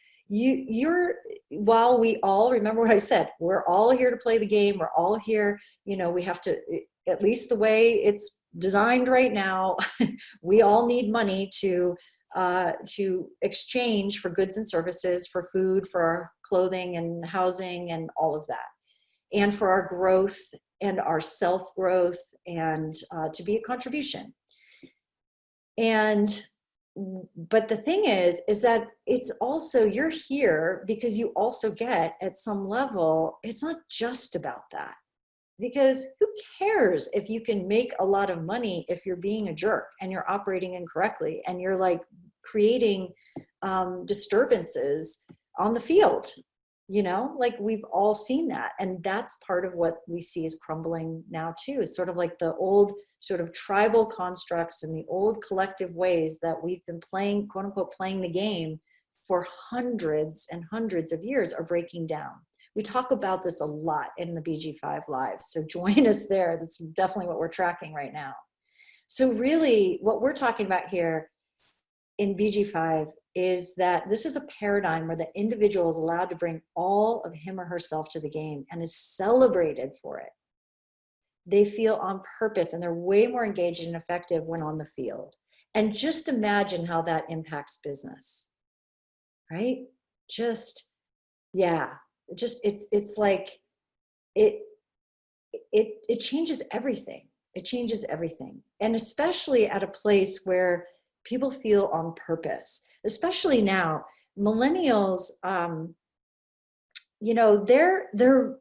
while we all, remember what I said, we're all here to play the game. We're all here, we have to, at least the way it's designed right now, we all need money to exchange for goods and services, for food, for our clothing and housing and all of that. And for our growth and our self-growth and to be a contribution. But the thing is that it's also, you're here because you also get, at some level, it's not just about that. Because who cares if you can make a lot of money if you're being a jerk and you're operating incorrectly and you're like creating disturbances on the field? Like we've all seen that. And that's part of what we see is crumbling now too, is sort of like the old sort of tribal constructs and the old collective ways that we've been playing, quote unquote, playing the game for hundreds and hundreds of years are breaking down. We talk about this a lot in the BG5 Lives. So join us there. That's definitely what we're tracking right now. So really what we're talking about here in BG5 is that this is a paradigm where the individual is allowed to bring all of him or herself to the game and is celebrated for it. They feel on purpose and they're way more engaged and effective when on the field. And just imagine how that impacts business, right? It's like, it changes everything. It changes everything. And especially at a place where people feel on purpose, especially now, millennials, they're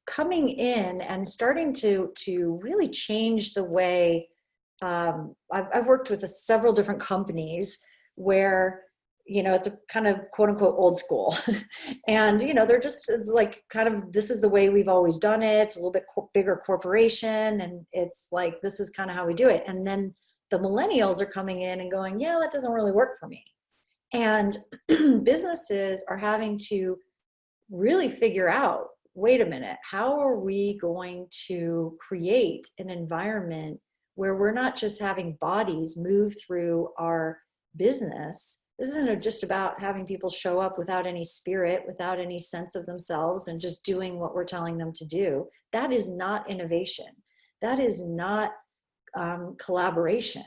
coming in and starting to really change the way, I've worked with several different companies where, it's a kind of quote unquote old school. And, they're just like kind of, this is the way we've always done it. It's a little bit bigger corporation. And it's like, this is kind of how we do it. And then the millennials are coming in and going, yeah, that doesn't really work for me. And businesses are having to really figure out, wait a minute, how are we going to create an environment where we're not just having bodies move through our business? This isn't just about having people show up without any spirit, without any sense of themselves and just doing what we're telling them to do. That is not innovation. That is not collaboration.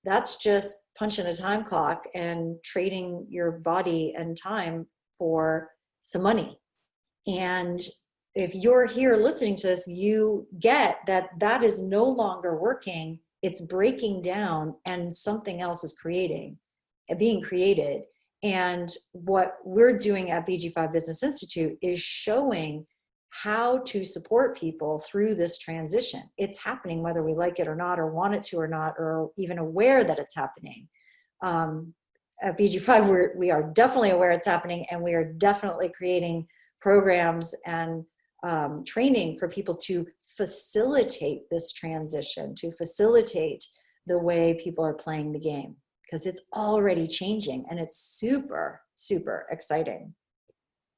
That's just punching a time clock and trading your body and time for some money. And if you're here listening to this, you get that that is no longer working. It's breaking down and something else is being created. And what we're doing at BG5 Business Institute is showing how to support people through this transition. It's happening whether we like it or not, or want it to or not, or even aware that it's happening. At BG5, we are definitely aware it's happening, and we are definitely creating programs and training for people to facilitate this transition, to facilitate the way people are playing the game, because it's already changing and it's super, super exciting.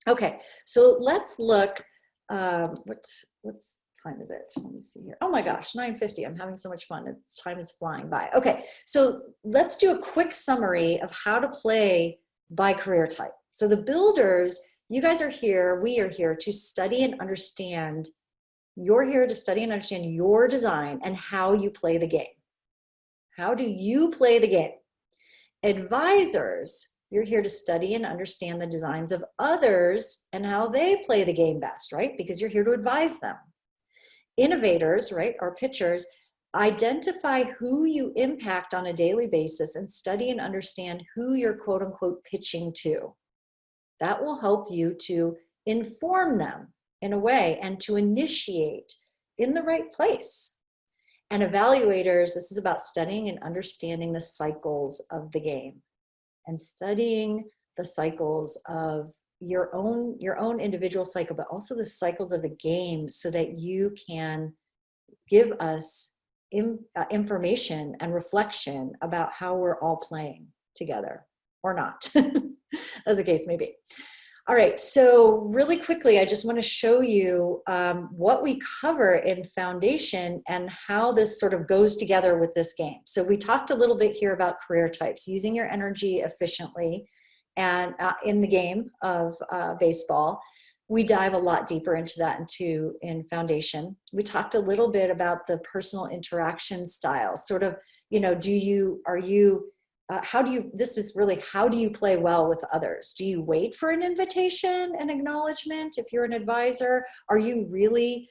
Okay, so let's look, what's time is it? Let me see here. Oh my gosh, 9:50. I'm having so much fun. Time is flying by. Okay, so let's do a quick summary of how to play by career type. So the builders, you guys are here, we are here to study and understand. You're here to study and understand your design and how you play the game. How do you play the game? Advisors, you're here to study and understand the designs of others and how they play the game best, right? Because you're here to advise them. Innovators, right, or pitchers, identify who you impact on a daily basis and study and understand who you're quote unquote pitching to. That will help you to inform them in a way and to initiate in the right place. And evaluators, this is about studying and understanding the cycles of the game and studying the cycles of your own individual cycle, but also the cycles of the game, so that you can give us information and reflection about how we're all playing together or not, as the case may be. All right, so really quickly, I just want to show you what we cover in foundation and how this sort of goes together with this game. So we talked a little bit here about career types, using your energy efficiently, and in the game of baseball. We dive a lot deeper into that in foundation. We talked a little bit about the personal interaction style, sort of, you know, how do you play well with others? Do you wait for an invitation and acknowledgement if you're an advisor? Are you really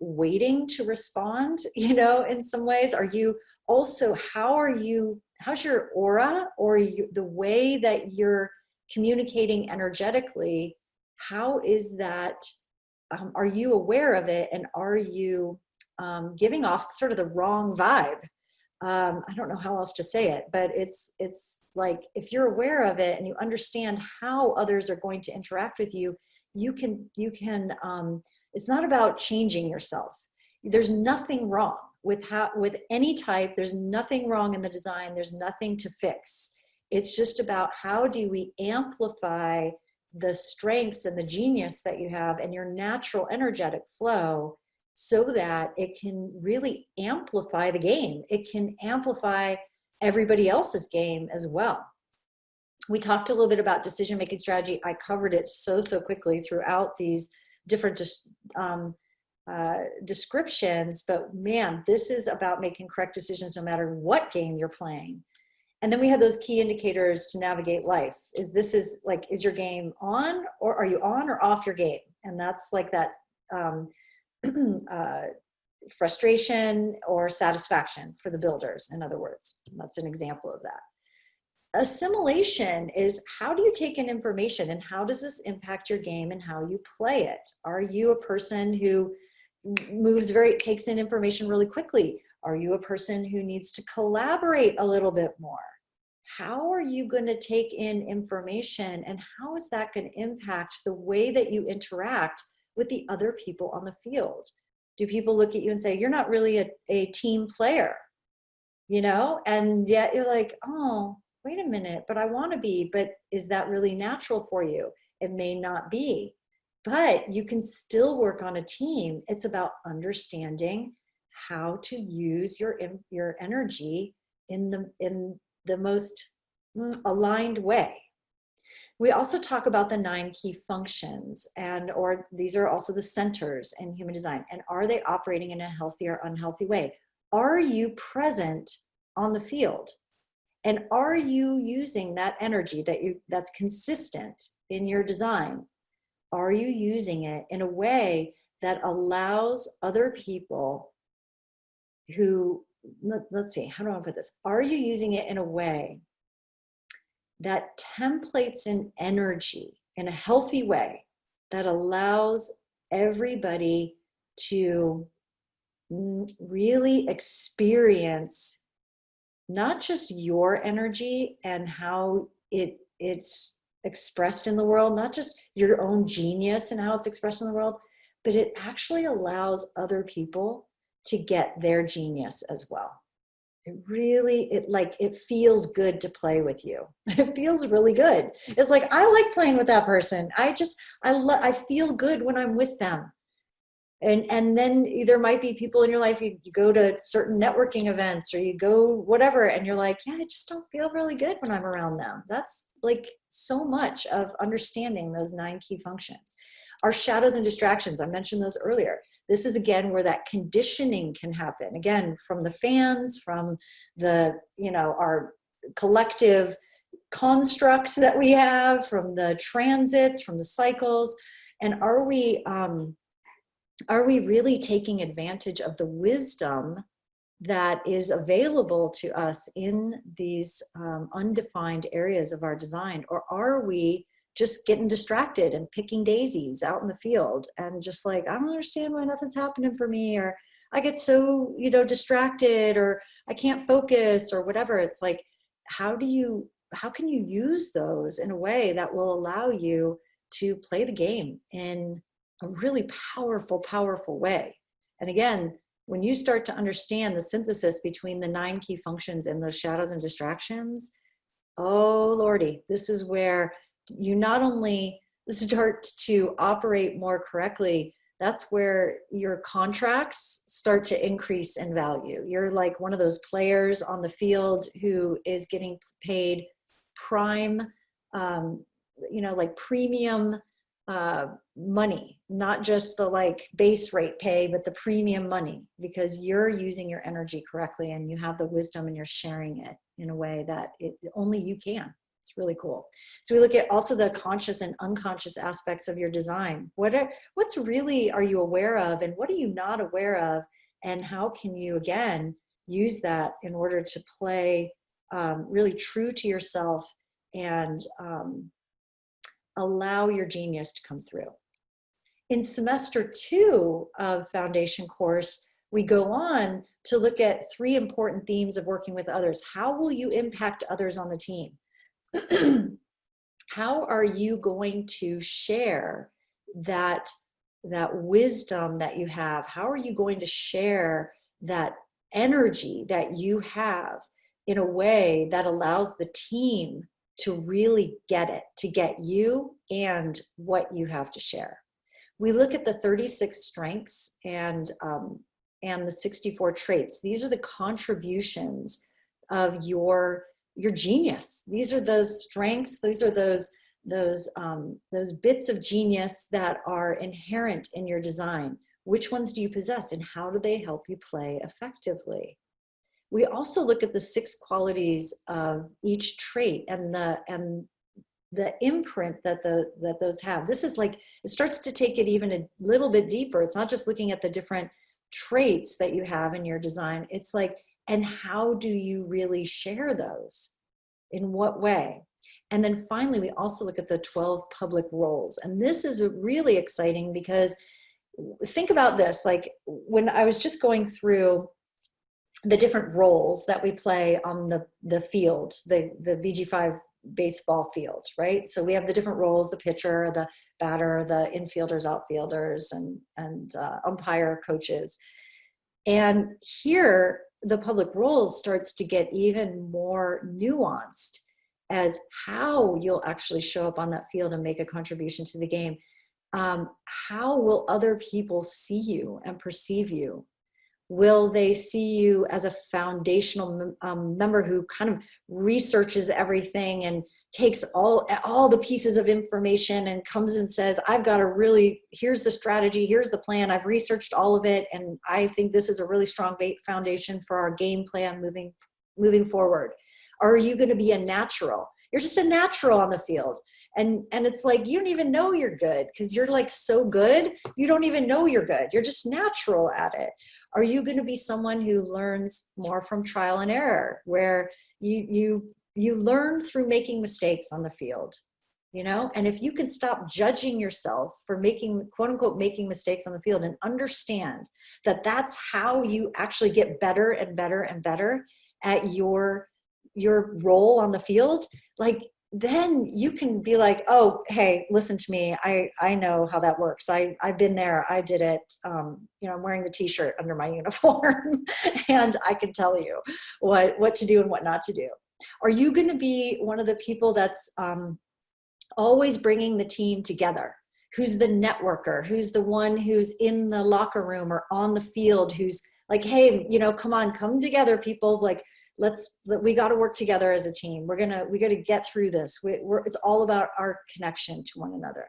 waiting to respond, you know, in some ways? Are you also, how's your aura, or the way that you're communicating energetically? How is that, are you aware of it, and are you giving off sort of the wrong vibe? I don't know how else to say it, but it's like, if you're aware of it and you understand how others are going to interact with you, you can it's not about changing yourself. There's nothing wrong with any type. There's nothing wrong in the design. There's nothing to fix. It's just about how do we amplify the strengths and the genius that you have and your natural energetic flow, so that it can really amplify the game. It can amplify everybody else's game as well. We talked a little bit about decision-making strategy. I covered it so quickly throughout these different descriptions, but man, this is about making correct decisions no matter what game you're playing. And then we had those key indicators to navigate life. Is your game on, or are you on or off your game? And that's like that frustration or satisfaction for the builders, in other words. That's an example of that. Assimilation is, how do you take in information and how does this impact your game and how you play it? Are you a person who takes in information really quickly? Are you a person who needs to collaborate a little bit more? How are you going to take in information, and how is that going to impact the way that you interact with the other people on the field? Do people look at you and say, you're not really a team player, you know? And yet you're like, oh, wait a minute, but I want to be. But is that really natural for you? It may not be, but you can still work on a team. It's about understanding how to use your energy in the most aligned way. We also talk about the 9 key functions, or these are also the centers in human design. And are they operating in a healthy or unhealthy way? Are you present on the field? And are you using that energy that's consistent in your design are you using it in a way that allows other people who, let's see, how do I put this? Are you using it in a way that templates in energy in a healthy way that allows everybody to really experience not just your energy and how it's expressed in the world, not just your own genius and how it's expressed in the world, but it actually allows other people to get their genius as well. It really, it feels good to play with you. It feels really good. It's like, I like playing with that person. I feel good when I'm with them. And then there might be people in your life, you go to certain networking events or you go whatever, and you're like, yeah, I just don't feel really good when I'm around them. That's like so much of understanding those 9 key functions. Our shadows and distractions, I mentioned those earlier. This is again where that conditioning can happen. Again, from the fans, from the, our collective constructs that we have, from the transits, from the cycles. And are we really taking advantage of the wisdom that is available to us in these undefined areas of our design? Or are we just getting distracted and picking daisies out in the field and just like, I don't understand why nothing's happening for me, or I get so, distracted, or I can't focus, or whatever? It's like, how can you use those in a way that will allow you to play the game in a really powerful, powerful way? And again, when you start to understand the synthesis between the 9 key functions and those shadows and distractions, oh Lordy, this is where you not only start to operate more correctly, that's where your contracts start to increase in value. You're like one of those players on the field who is getting paid prime, like premium money, not just the like base rate pay, but the premium money, because you're using your energy correctly and you have the wisdom and you're sharing it in a way that only you can. It's really cool. So we look at also the conscious and unconscious aspects of your design. What's really are you aware of, and what are you not aware of, and how can you again use that in order to play really true to yourself and allow your genius to come through. In semester 2 of foundation course, we go on to look at 3 important themes of working with others. How will you impact others on the team? How are you going to share that wisdom that you have? How are you going to share that energy that you have in a way that allows the team to really get it, to get you and what you have to share? We look at the 36 strengths and the 64 traits. These are the contributions of your genius. These are those strengths. These are those bits of genius that are inherent in your design. Which ones do you possess, and how do they help you play effectively? We also look at the 6 qualities of each trait and the imprint that those have. This is like, it starts to take it even a little bit deeper. It's not just looking at the different traits that you have in your design. It's like, and how do you really share those? In what way? And then finally, we also look at the 12 public roles. And this is really exciting because think about this, like when I was just going through the different roles that we play on the field, the BG5 baseball field, right? So we have the different roles: the pitcher, the batter, the infielders, outfielders, and umpire, coaches. And here, the public roles starts to get even more nuanced as how you'll actually show up on that field and make a contribution to the game. How will other people see you and perceive you? Will they see you as a foundational member who kind of researches everything and takes all the pieces of information and comes and says, I've got here's the strategy, here's the plan, I've researched all of it, and I think this is a really strong foundation for our game plan moving forward? Or are you going to be a natural? You're just a natural on the field, And it's like, you don't even know you're good because you're like so good. You don't even know you're good. You're just natural at it. Are you going to be someone who learns more from trial and error, where you learn through making mistakes on the field? You know, and if you can stop judging yourself for making, quote unquote, making mistakes on the field, and understand that that's how you actually get better and better and better at your role on the field, like, then you can be like, oh, hey, listen to me. I know how that works. I've been there. I did it. You know, I'm wearing the t-shirt under my uniform and I can tell you what to do and what not to do. Are you going to be one of the people that's, always bringing the team together, who's the networker, who's the one who's in the locker room or on the field, who's like, hey, you know, come together, people, like, we got to work together as a team. We got to get through this. It's all about our connection to one another.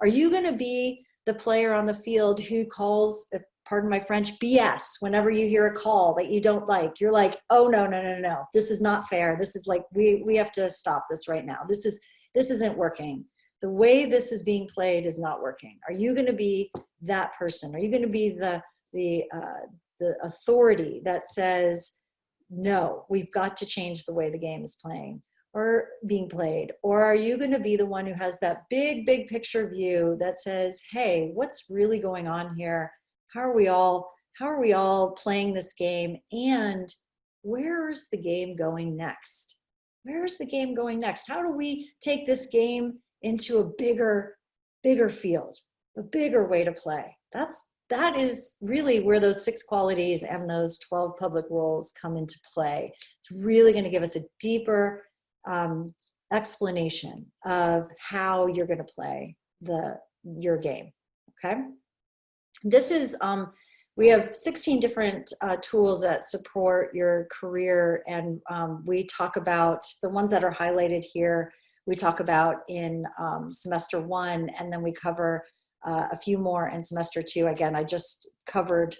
Are you going to be the player on the field who calls, pardon my French, BS whenever you hear a call that you don't like? You're like, oh, no, this is not fair. This is like, we have to stop this right now. This isn't working. The way this is being played is not working. Are you going to be that person? Are you going to be the authority that says, no, we've got to change the way the game is playing or being played? Or are you going to be the one who has that big picture view that says, hey, what's really going on here? How are we all playing this game? And where's the game going next? Where's the game going next? How do we take this game into a bigger field, a bigger way to play? That is really where those 6 qualities and those 12 public roles come into play. It's really going to give us a deeper explanation of how you're going to play your game. Okay. This is, we have 16 different tools that support your career, and we talk about the ones that are highlighted here. We talk about in semester 1, and then we cover a few more in semester 2. Again, I just covered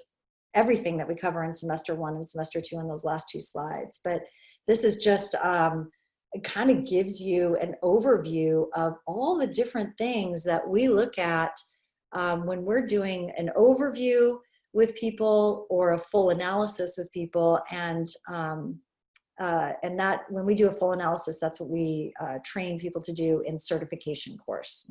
everything that we cover in semester 1 and semester 2 in those last 2 slides. But this is just, it kind of gives you an overview of all the different things that we look at when we're doing an overview with people or a full analysis with people. And that when we do a full analysis, that's what we train people to do in the certification course.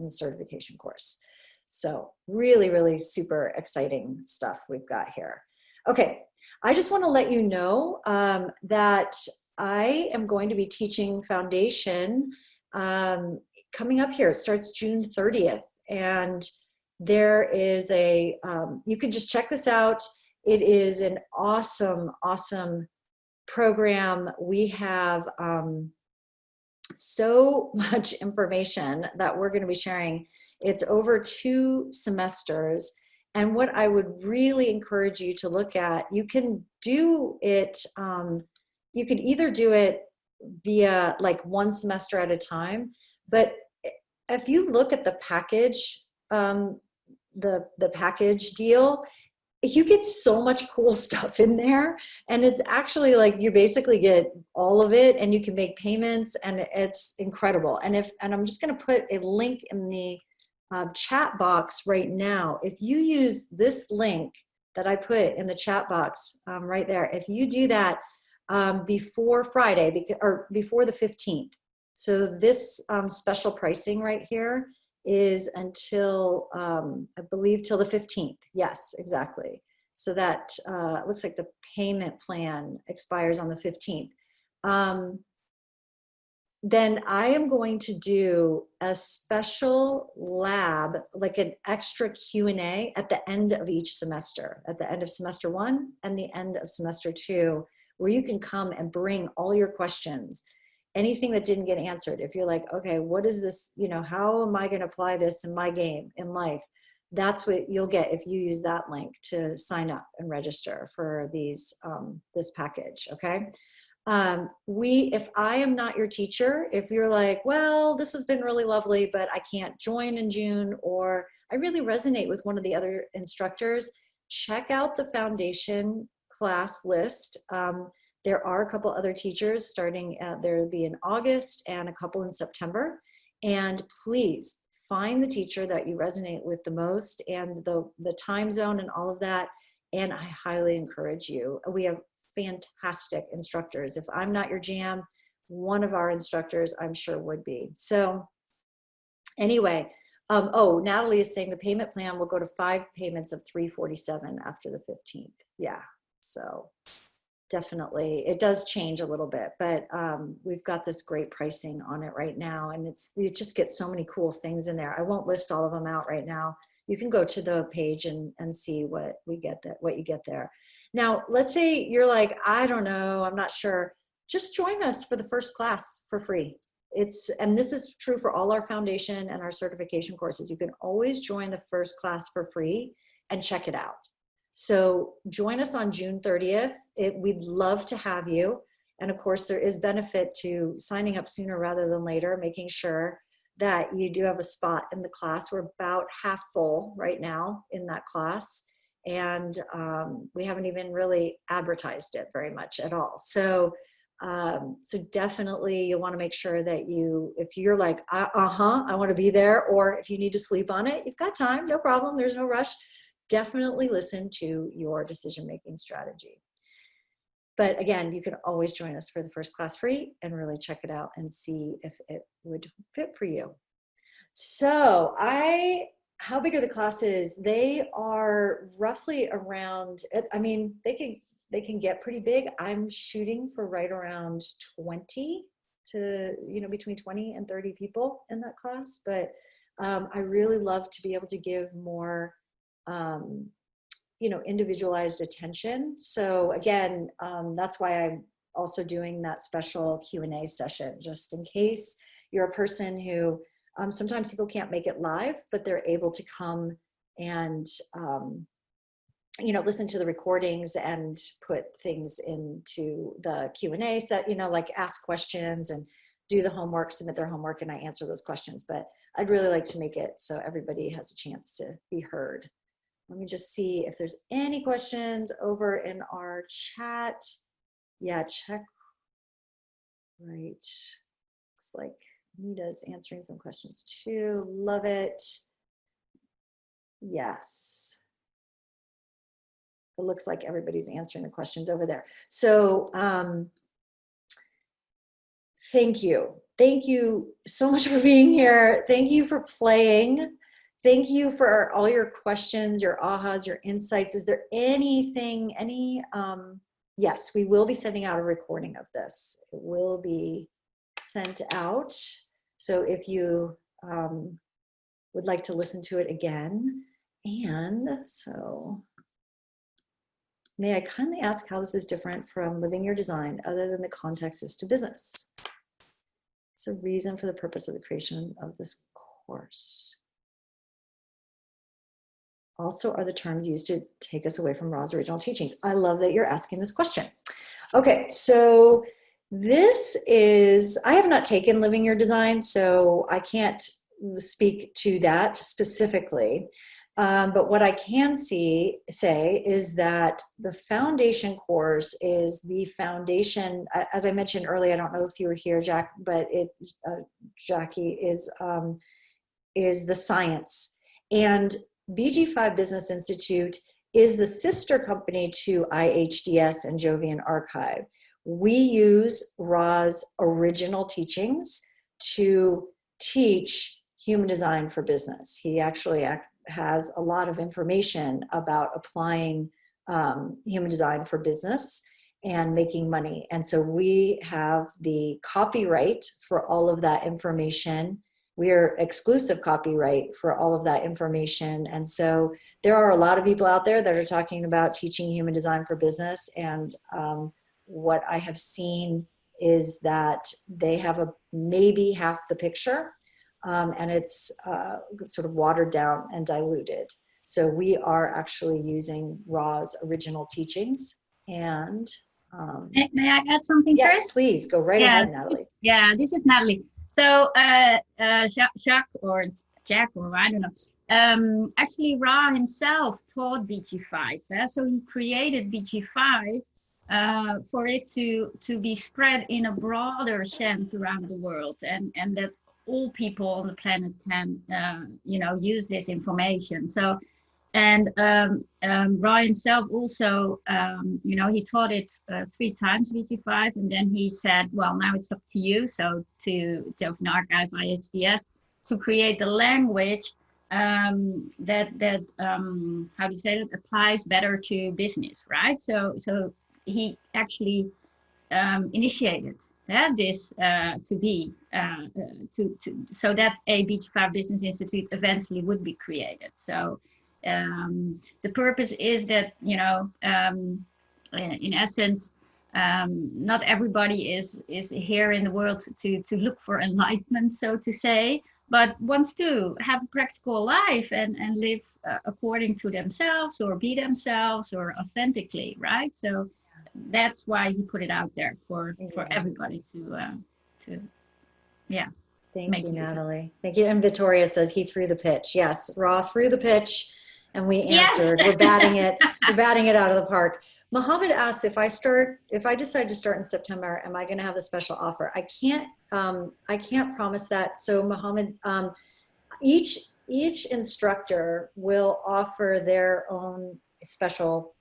So really super exciting stuff we've got here. Okay, I just want to let you know that I am going to be teaching foundation coming up here. It starts June 30th, and there is you can just check this out. It is an awesome program. We have so much information that we're going to be sharing. It's over 2 semesters. And what I would really encourage you to look at, you can do it, you can either do it via like 1 semester at a time, but if you look at the package, the package deal, you get so much cool stuff in there, and it's actually like you basically get all of it, and you can make payments, and it's incredible. And I'm just going to put a link in the chat box right now. If you use this link that I put in the chat box right there, if you do that before Friday or before the 15th, so this special pricing right here is until, I believe, till the 15th. Yes, exactly. So that looks like the payment plan expires on the 15th. Then I am going to do a special lab, like an extra Q&A at the end of each semester, at the end of semester 1 and the end of semester 2, where you can come and bring all your questions, anything that didn't get answered. If you're like, okay, what is this, how am I going to apply this in my game, in life? That's what you'll get if you use that link to sign up and register for these, this package, okay? If I am not your teacher, if you're like, well, this has been really lovely, but I can't join in June, or I really resonate with one of the other instructors, check out the foundation class list. There are a couple other teachers starting, there will be in August and a couple in September. And please find the teacher that you resonate with the most, and the time zone and all of that. And I highly encourage you. We have fantastic instructors. If I'm not your jam, one of our instructors I'm sure would be. So anyway, oh, Natalie is saying the payment plan will go to 5 payments of $347 after the 15th. Yeah, so definitely it does change a little bit, but we've got this great pricing on it right now, and you just get so many cool things in there. I won't list all of them out right now. You can go to the page and see what you get there. Now, let's say you're like, I don't know, I'm not sure. Just join us for the first class for free. And this is true for all our foundation and our certification courses. You can always join the first class for free and check it out. So join us on June 30th. We'd love to have you. And of course, there is benefit to signing up sooner rather than later, making sure that you do have a spot in the class. We're about half full right now in that class. And we haven't even really advertised it very much at all. So definitely you'll want to make sure that if you're like, I want to be there, or if you need to sleep on it, you've got time, no problem. There's no rush. Definitely listen to your decision-making strategy. But again, you can always join us for the first class free and really check it out and see if it would fit for you. So how big are the classes? They are roughly around, I mean, they can get pretty big. I'm shooting for right around 20 to, between 20 and 30 people in that class. But I really love to be able to give more, individualized attention. So again, that's why I'm also doing that special Q&A session, just in case you're a person who sometimes people can't make it live, but they're able to come and, listen to the recordings and put things into the Q&A set, like ask questions and do the homework, submit their homework, and I answer those questions. But I'd really like to make it so everybody has a chance to be heard. Let me just see if there's any questions over in our chat. Yeah, check. Right. Looks like Nita's answering some questions too. Love it. Yes. It looks like everybody's answering the questions over there. So thank you. Thank you so much for being here. Thank you for playing. Thank you for all your questions, your ahas, your insights. Is there anything, yes, we will be sending out a recording of this. It will be sent out. So if you would like to listen to it again, and so may I kindly ask how this is different from living your design other than the context is to business? It's a reason for the purpose of the creation of this course. Also, are the terms used to take us away from Ra's original teachings? I love that you're asking this question. Okay, so this is, I have not taken Living Your Design, so I can't speak to that specifically. But what I can say is that the foundation course is the foundation, as I mentioned earlier, I don't know if you were here, Jack, but it's, Jackie, is the science. And BG5 Business Institute is the sister company to IHDS and Jovian Archive. We use Ra's original teachings to teach human design for business. He actually has a lot of information about applying human design for business and making money. And so we have the copyright for all of that information. We're exclusive copyright for all of that information. And so there are a lot of people out there that are talking about teaching human design for business. And what I have seen is that they have maybe half the picture, and it's sort of watered down and diluted. So we are actually using Ra's original teachings. And may I add something first? Yes, please, go right ahead, Natalie. This is Natalie. So Jacques or Jack, or I don't know. Actually, Ra himself taught BG5. So he created BG5 for it to be spread in a broader sense around the world, and that all people on the planet can, use this information. So, and Roy himself also, he taught it 3 times, BG5, and then he said, well, now it's up to you. So to Open Archive, IHDS, to create the language that how do you say that, applies better to business, right? So he actually initiated this to be so that a BG5 Business Institute eventually would be created. So the purpose is that, in essence, not everybody is here in the world to look for enlightenment, so to say, but wants to have a practical life and live according to themselves, or be themselves, or authentically, right? So that's why he put it out there for everybody to Thank you, Natalie. Thank you. And Victoria says he threw the pitch. Yes, Ra threw the pitch and we answered. Yes. We're batting it out of the park. Mohammed asks, if I decide to start in September, am I going to have a special offer? I can't promise that. So Mohammed, each instructor will offer their own special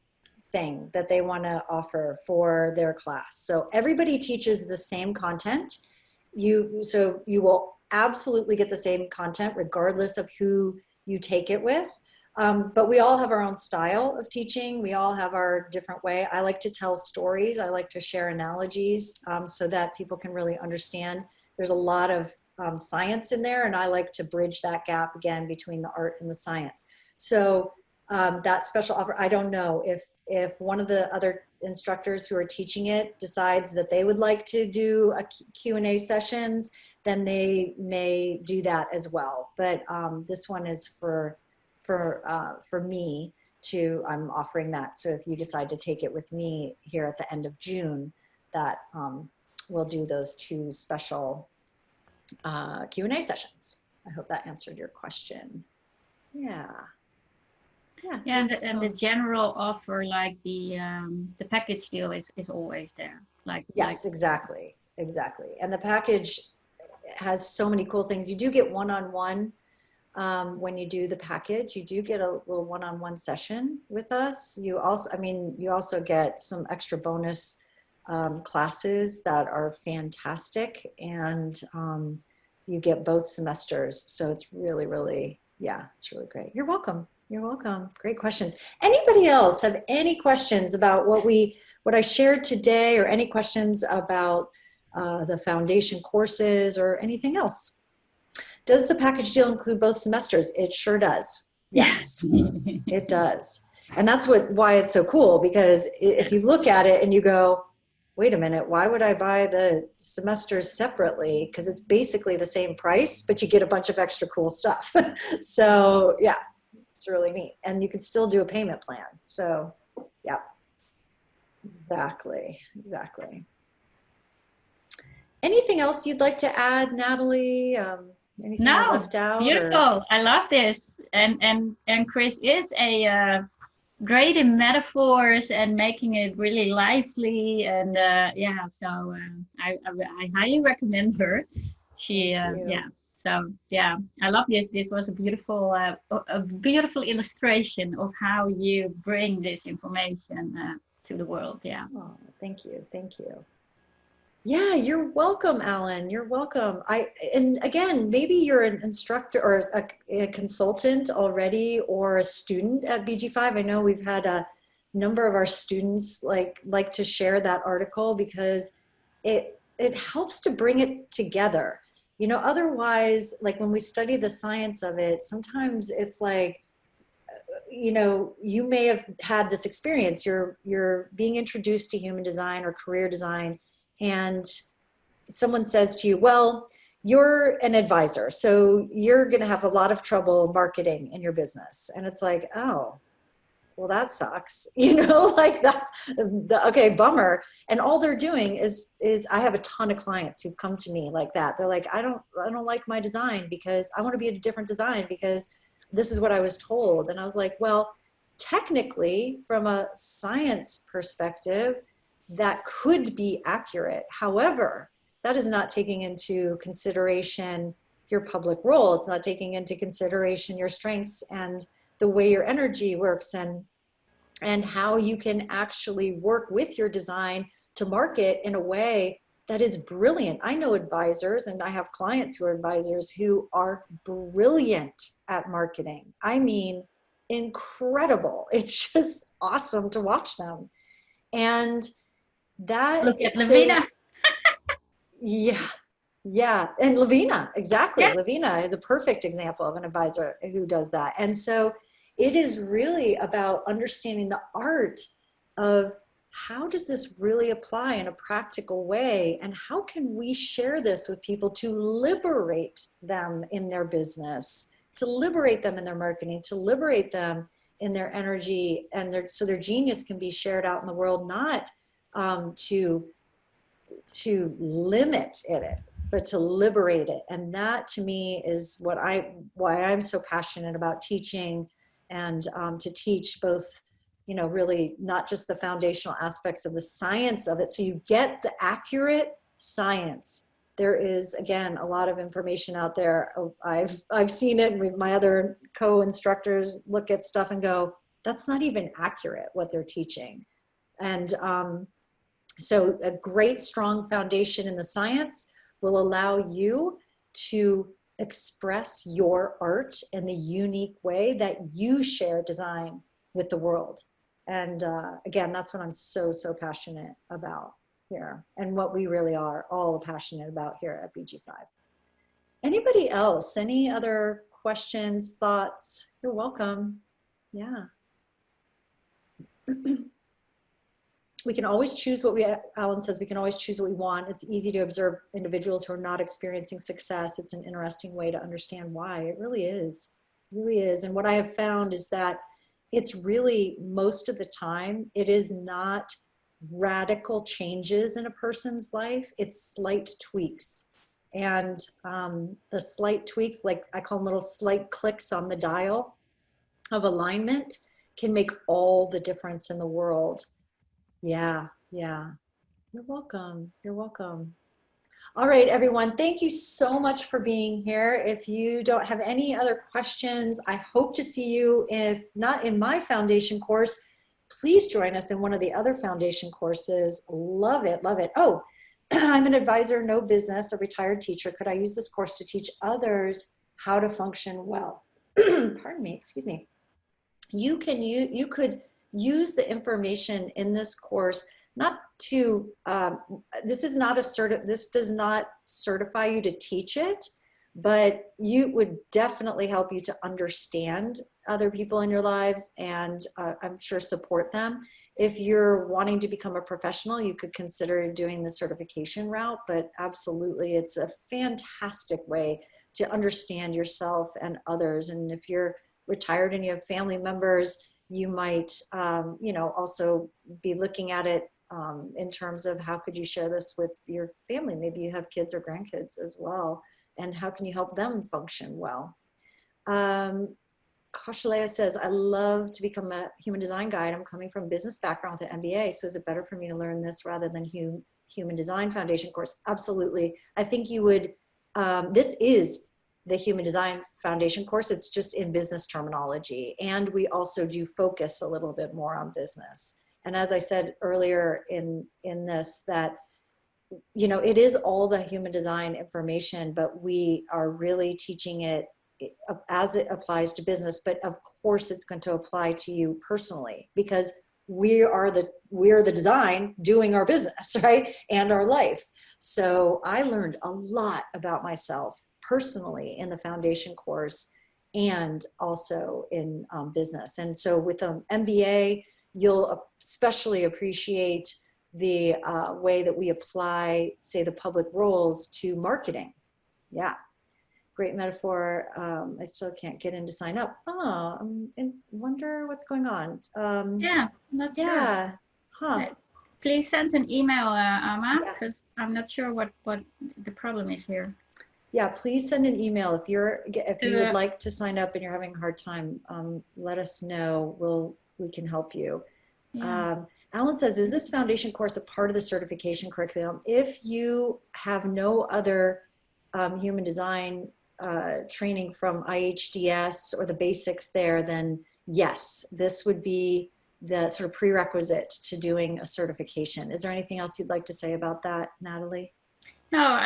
thing that they want to offer for their class. So everybody teaches the same content. So you will absolutely get the same content regardless of who you take it with. But we all have our own style of teaching. We all have our different way. I like to tell stories. I like to share analogies so that people can really understand. There's a lot of science in there, and I like to bridge that gap again between the art and the science. So that special offer, I don't know if one of the other instructors who are teaching it decides that they would like to do a Q&A sessions, then they may do that as well. But this one is for me to, I'm offering that. So if you decide to take it with me here at the end of June, that we'll do those 2 special Q&A sessions. I hope that answered your question. Yeah. Yeah, and the general offer, like the package deal, is always there. Yes, exactly. And the package has so many cool things. You do get one-on-one when you do the package. You do get a little one-on-one session with us. You also get some extra bonus classes that are fantastic, and you get both semesters. So it's really, really, it's really great. You're welcome. You're welcome. Great questions. Anybody else have any questions about what I shared today, or any questions about the foundation courses or anything else? Does the package deal include both semesters? It sure does. Yes, it does. And that's why it's so cool, because if you look at it and you go, wait a minute, why would I buy the semesters separately? Because it's basically the same price, but you get a bunch of extra cool stuff. So yeah. It's really neat. And you can still do a payment plan. So yeah, exactly. Anything else you'd like to add, Natalie? Anything I left out? Beautiful. Or? I love this. And Chris is a great in metaphors and making it really lively. And so I highly recommend her. She So yeah, I love this. This was a beautiful illustration of how you bring this information to the world. Yeah. Oh, thank you. Yeah, you're welcome, Alan. You're welcome. And again, maybe you're an instructor or a consultant already, or a student at BG5. I know we've had a number of our students like to share that article, because it helps to bring it together. Otherwise, like when we study the science of it, sometimes it's like, you may have had this experience. You're being introduced to human design or career design, and someone says to you, well, you're an advisor, so you're going to have a lot of trouble marketing in your business. And it's like, oh, well, that sucks. That's okay, bummer. And all they're doing is I have a ton of clients who've come to me like that. They're like, I don't like my design, because I want to be a different design, because this is what I was told. And I was like, well, technically, from a science perspective, that could be accurate. However, that is not taking into consideration your public role. It's not taking into consideration your strengths and the way your energy works, and how you can actually work with your design to market in a way that is brilliant. I know advisors, and I have clients who are advisors who are brilliant at marketing. I mean, incredible. It's just awesome to watch them. And that, Look at so Lavina. yeah, yeah. And Lavina, exactly. Yeah. Lavina is a perfect example of an advisor who does that. And so it is really about understanding the art of how does this really apply in a practical way, and how can we share this with people to liberate them in their business, to liberate them in their marketing, to liberate them in their energy, and so their genius can be shared out in the world, not to limit it, but to liberate it. And that to me is why I'm so passionate about teaching, and to teach both, really not just the foundational aspects of the science of it, so you get the accurate science. There is, again, a lot of information out there. I've seen it with my other co-instructors, look at stuff and go, that's not even accurate what they're teaching. And so a great strong foundation in the science will allow you to express your art in the unique way that you share design with the world. And again, that's what I'm so passionate about here, and what we really are all passionate about here at BG5. Anybody else? Any other questions, thoughts? You're welcome. Yeah. We can always choose what Alan says, we can always choose what we want. It's easy to observe individuals who are not experiencing success. It's an interesting way to understand why. It really is. It really is. And what I have found is that it's really, most of the time, it is not radical changes in a person's life. It's slight tweaks. And the slight tweaks, like I call them little slight clicks on the dial of alignment, can make all the difference in the world. Yeah. You're welcome. You're welcome. All right, everyone. Thank you so much for being here. If you don't have any other questions, I hope to see you, if not in my foundation course, please join us in one of the other foundation courses. Love it. Love it. Oh, I'm an advisor, no business, a retired teacher. Could I use this course to teach others how to function well? Pardon me. Excuse me. You could use the information in this course, not to, this does not certify you to teach it, but you would definitely help you to understand other people in your lives, and I'm sure support them. If you're wanting to become a professional, you could consider doing the certification route, but absolutely, it's a fantastic way to understand yourself and others. And if you're retired and you have family members, you might, also be looking at it in terms of how could you share this with your family? Maybe you have kids or grandkids as well, and how can you help them function well? Koshalea says, I love to become a human design guide. I'm coming from a business background with an MBA, so is it better for me to learn this rather than human design foundation course? Absolutely. I think you would, this is the Human Design Foundation course. It's just in business terminology. And we also do focus a little bit more on business. And as I said earlier in this, that, it is all the human design information, but we are really teaching it as it applies to business. But of course, it's going to apply to you personally, because we are the design doing our business, right? And our life. So I learned a lot about myself personally in the foundation course, and also in business. And so with an MBA, you'll especially appreciate the way that we apply, say, the public roles to marketing. Yeah, great metaphor. I still can't get in to sign up. Oh, I wonder what's going on. Yeah, not yeah, sure. huh. Please send an email, Amma, Yeah. because I'm not sure what the problem is here. Yeah, please send an email if you would like to sign up and you're having a hard time. Let us know. We can help you. Yeah. Alan says, is this foundation course a part of the certification curriculum? If you have no other human design training from IHDS or the basics there, then yes, this would be the sort of prerequisite to doing a certification. Is there anything else you'd like to say about that, Natalie? No,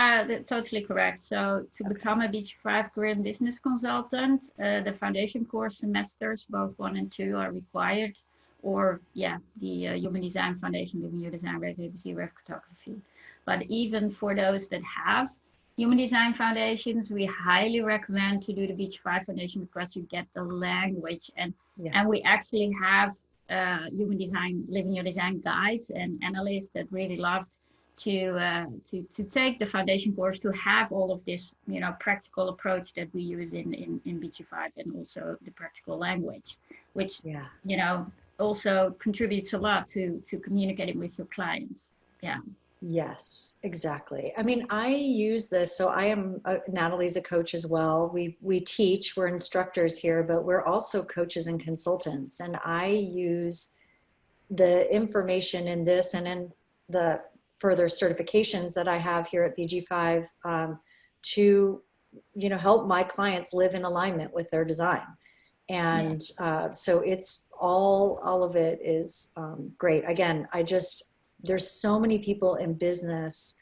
totally correct. So to become a BG5 career and business consultant, the foundation course semesters, both 1 and 2, are required, or yeah, the Human Design Foundation, Living Your Design, Ref ABC, Ref Photography. But even for those that have Human Design Foundations, we highly recommend to do the BG5 Foundation, because you get the language, and we actually have Human Design, Living Your Design guides and analysts that really loved to take the foundation course, to have all of this, you know, practical approach that we use in BG5, and also the practical language, which, you know, also contributes a lot to communicating with your clients. Yeah. Yes, exactly. I mean, I use this. So I am, Natalie's a coach as well. We teach, we're instructors here, but we're also coaches and consultants. And I use the information in this and in the further certifications that I have here at BG5 to, you know, help my clients live in alignment with their design. And so it's all of it is great. Again, there's so many people in business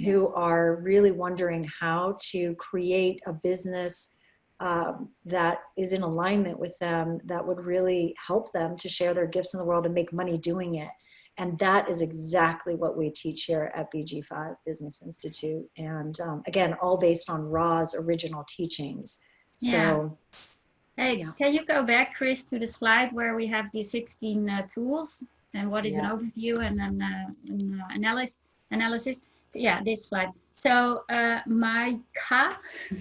who are really wondering how to create a business that is in alignment with them, that would really help them to share their gifts in the world and make money doing it. And that is exactly what we teach here at BG5 Business Institute. And again, all based on Ra's original teachings. So, hey, can you go back, Chris, to the slide where we have the 16 tools? And what is an overview and an analysis? Yeah, this slide. So Maika,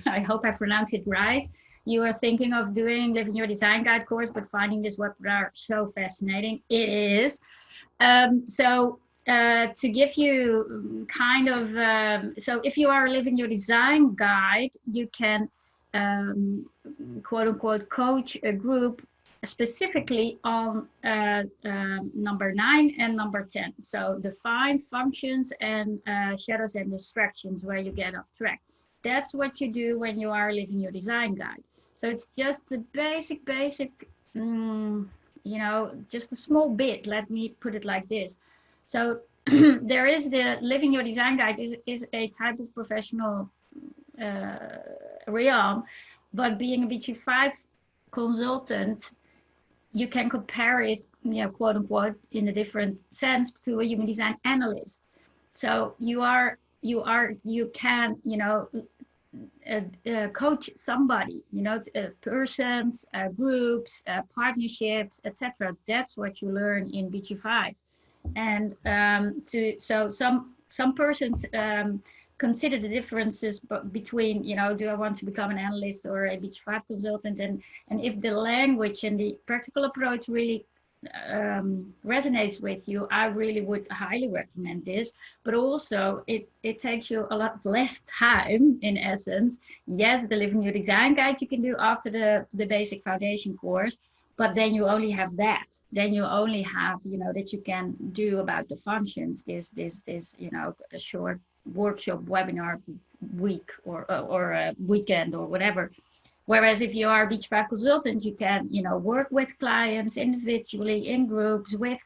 I hope I pronounced it right. You are thinking of doing Living Your Design Guide course, but finding this webinar so fascinating. It is. To give you kind of, so if you are a Living Your Design Guide, you can quote unquote coach a group specifically on number 9 and number 10. So define functions and shadows and distractions where you get off track. That's what you do when you are living your design guide. So it's just the basic, you know, just a small bit. Let me put it like this. So there is the living your design guide is a type of professional realm, but being a BG5 consultant, you can compare it, you know, quote unquote, in a different sense to a human design analyst. So you can, you know, coach somebody, you know, persons, groups, partnerships, etc. That's what you learn in BG5. And so some persons consider the differences between, you know, do I want to become an analyst or a BG5 consultant, and if the language and the practical approach really resonates with you, I really would highly recommend this. But also it takes you a lot less time, in essence. Yes, the Living Your Design Guide you can do after the basic foundation course, but then you only have that. Then you only have, you know, that you can do about the functions, this you know, a short workshop, webinar week or a weekend or whatever. Whereas if you are a BG5 consultant, you can, you know, work with clients individually, in groups, with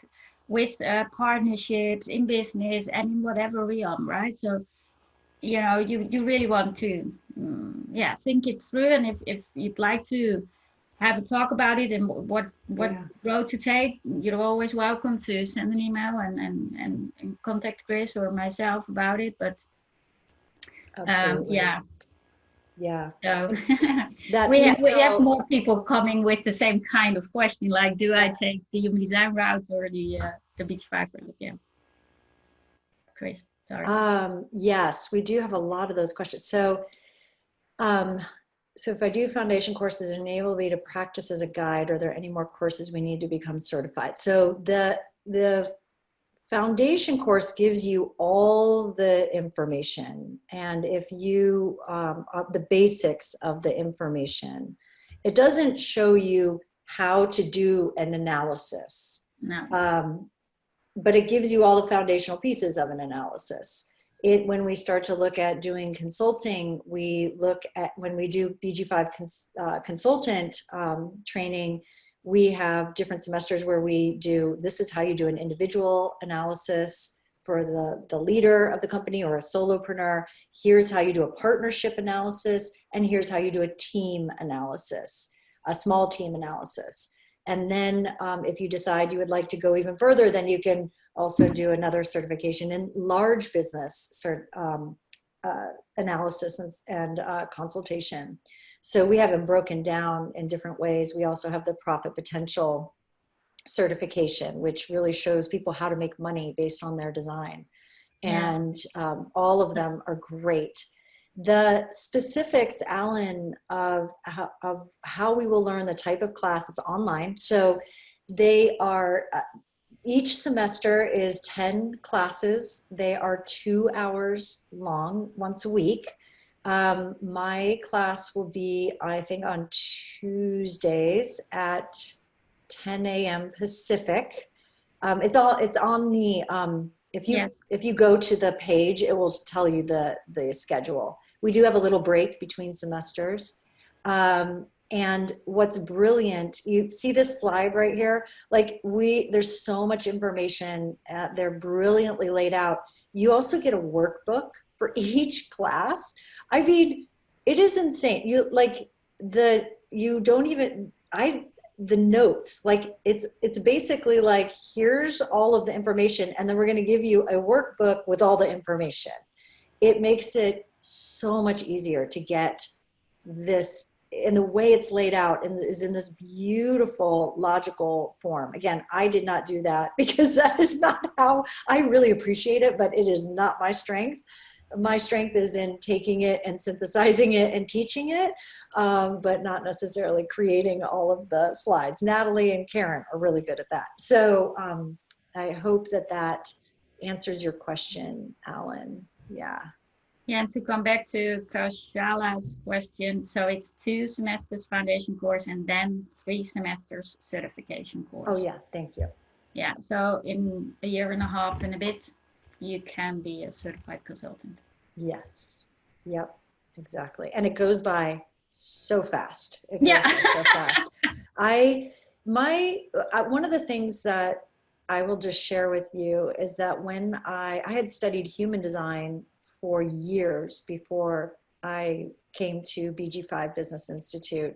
partnerships, in business, and in whatever realm, right? So, you know, you really want to, think it through. And if you'd like to have a talk about it and what road to take, you're always welcome to send an email and contact Chris or myself about it. But absolutely. So that we have more people coming with the same kind of question, like, do I take the human design route or the BG5 route? Yeah. Chris, sorry. Yes, we do have a lot of those questions. So so if I do foundation courses, enable me to practice as a guide, are there any more courses we need to become certified? So the foundation course gives you all the information, and if you the basics of the information, it doesn't show you how to do an analysis. No. But it gives you all the foundational pieces of an analysis. when we start to look at doing consulting, we look at, when we do BG5 consultant training, we have different semesters where we do, this is how you do an individual analysis for the leader of the company or a solopreneur. Here's how you do a partnership analysis, and here's how you do a team analysis, a small team analysis. And then if you decide you would like to go even further, then you can also do another certification in large business analysis and consultation. So we have them broken down in different ways. We also have the profit potential certification, which really shows people how to make money based on their design. And all of them are great. The specifics, Alan, of how we will learn the type of class, it's online. So they are, each semester is 10 classes. They are 2 hours long, once a week. My class will be, I think, on Tuesdays at 10 a.m. Pacific. It's on the, if you go to the page, it will tell you the schedule. We do have a little break between semesters. And what's brilliant, you see this slide right here? Like there's so much information. They're brilliantly laid out. You also get a workbook for each class. I mean, it is insane. The notes, like it's basically like, here's all of the information, and then we're going to give you a workbook with all the information. It makes it so much easier to get this, and the way it's laid out is in this beautiful logical form. Again, I did not do that because that is not how, I really appreciate it, but it is not my strength. My strength is in taking it and synthesizing it and teaching it, but not necessarily creating all of the slides. Natalie and Karen are really good at that. So I hope that answers your question, Alan. Yeah. Yeah, and to come back to Kaushala's question, so it's 2 semesters foundation course and then 3 semesters certification course. Oh yeah, thank you. Yeah, so in a year and a half and a bit, you can be a certified consultant. Yes. Yep. Exactly. And it goes by so fast. It goes by so fast. One of the things that I will just share with you is that when I had studied human design for years before I came to BG5 Business Institute,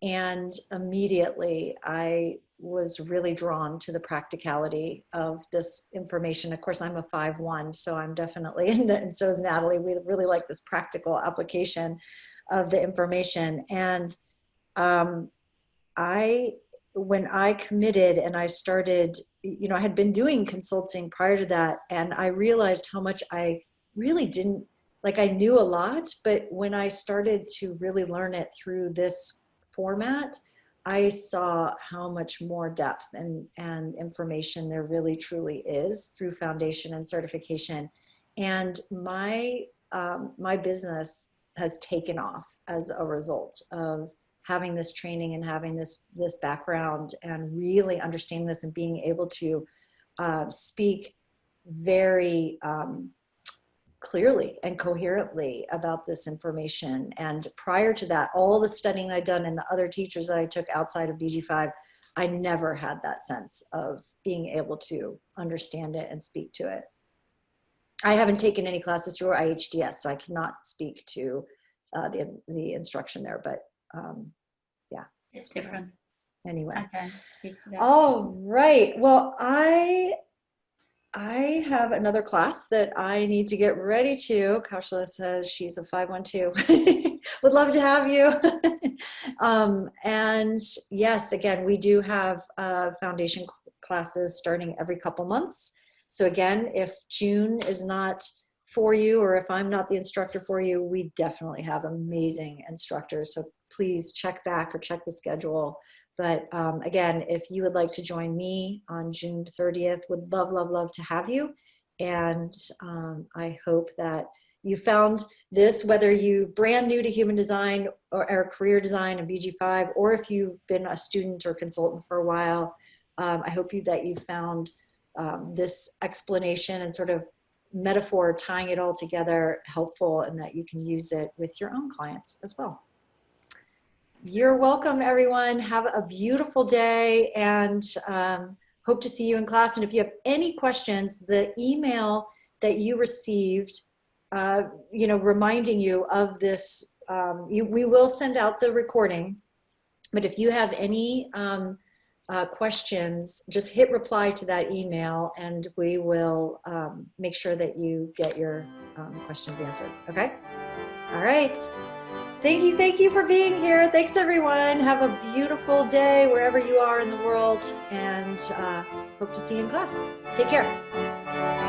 and immediately I was really drawn to the practicality of this information. Of course, I'm a 5-1, so I'm definitely in it, and so is Natalie. We really like this practical application of the information. And when I committed and I started, I had been doing consulting prior to that, and I realized how much I really didn't, like, I knew a lot, but when I started to really learn it through this format, I saw how much more depth and information there really truly is through foundation and certification. And my business has taken off as a result of having this training and having this background and really understanding this and being able to speak very clearly and coherently about this information. And prior to that, all the studying I'd done and the other teachers that I took outside of BG5, I never had that sense of being able to understand it and speak to it. I haven't taken any classes through IHDS, so I cannot speak to the instruction there, but yeah. It's different. Anyway. Okay. Speak to that. All right. Well, I have another class that I need to get ready to. Kaushala says she's a 512. Would love to have you. And yes, again, we do have foundation classes starting every couple months. So again, if June is not for you, or if I'm not the instructor for you, we definitely have amazing instructors. So please check back or check the schedule. But again, if you would like to join me on June 30th, would love, love, love to have you. And I hope that you found this, whether you're brand new to human design or career design and BG5, or if you've been a student or consultant for a while, I hope that you found this explanation and sort of metaphor, tying it all together, helpful, and that you can use it with your own clients as well. You're welcome, everyone. Have a beautiful day, and hope to see you in class. And if you have any questions, the email that you received, reminding you of this, we will send out the recording. But if you have any questions, just hit reply to that email, and we will make sure that you get your questions answered. Okay? All right. Thank you for being here. Thanks, everyone. Have a beautiful day wherever you are in the world, and hope to see you in class. Take care.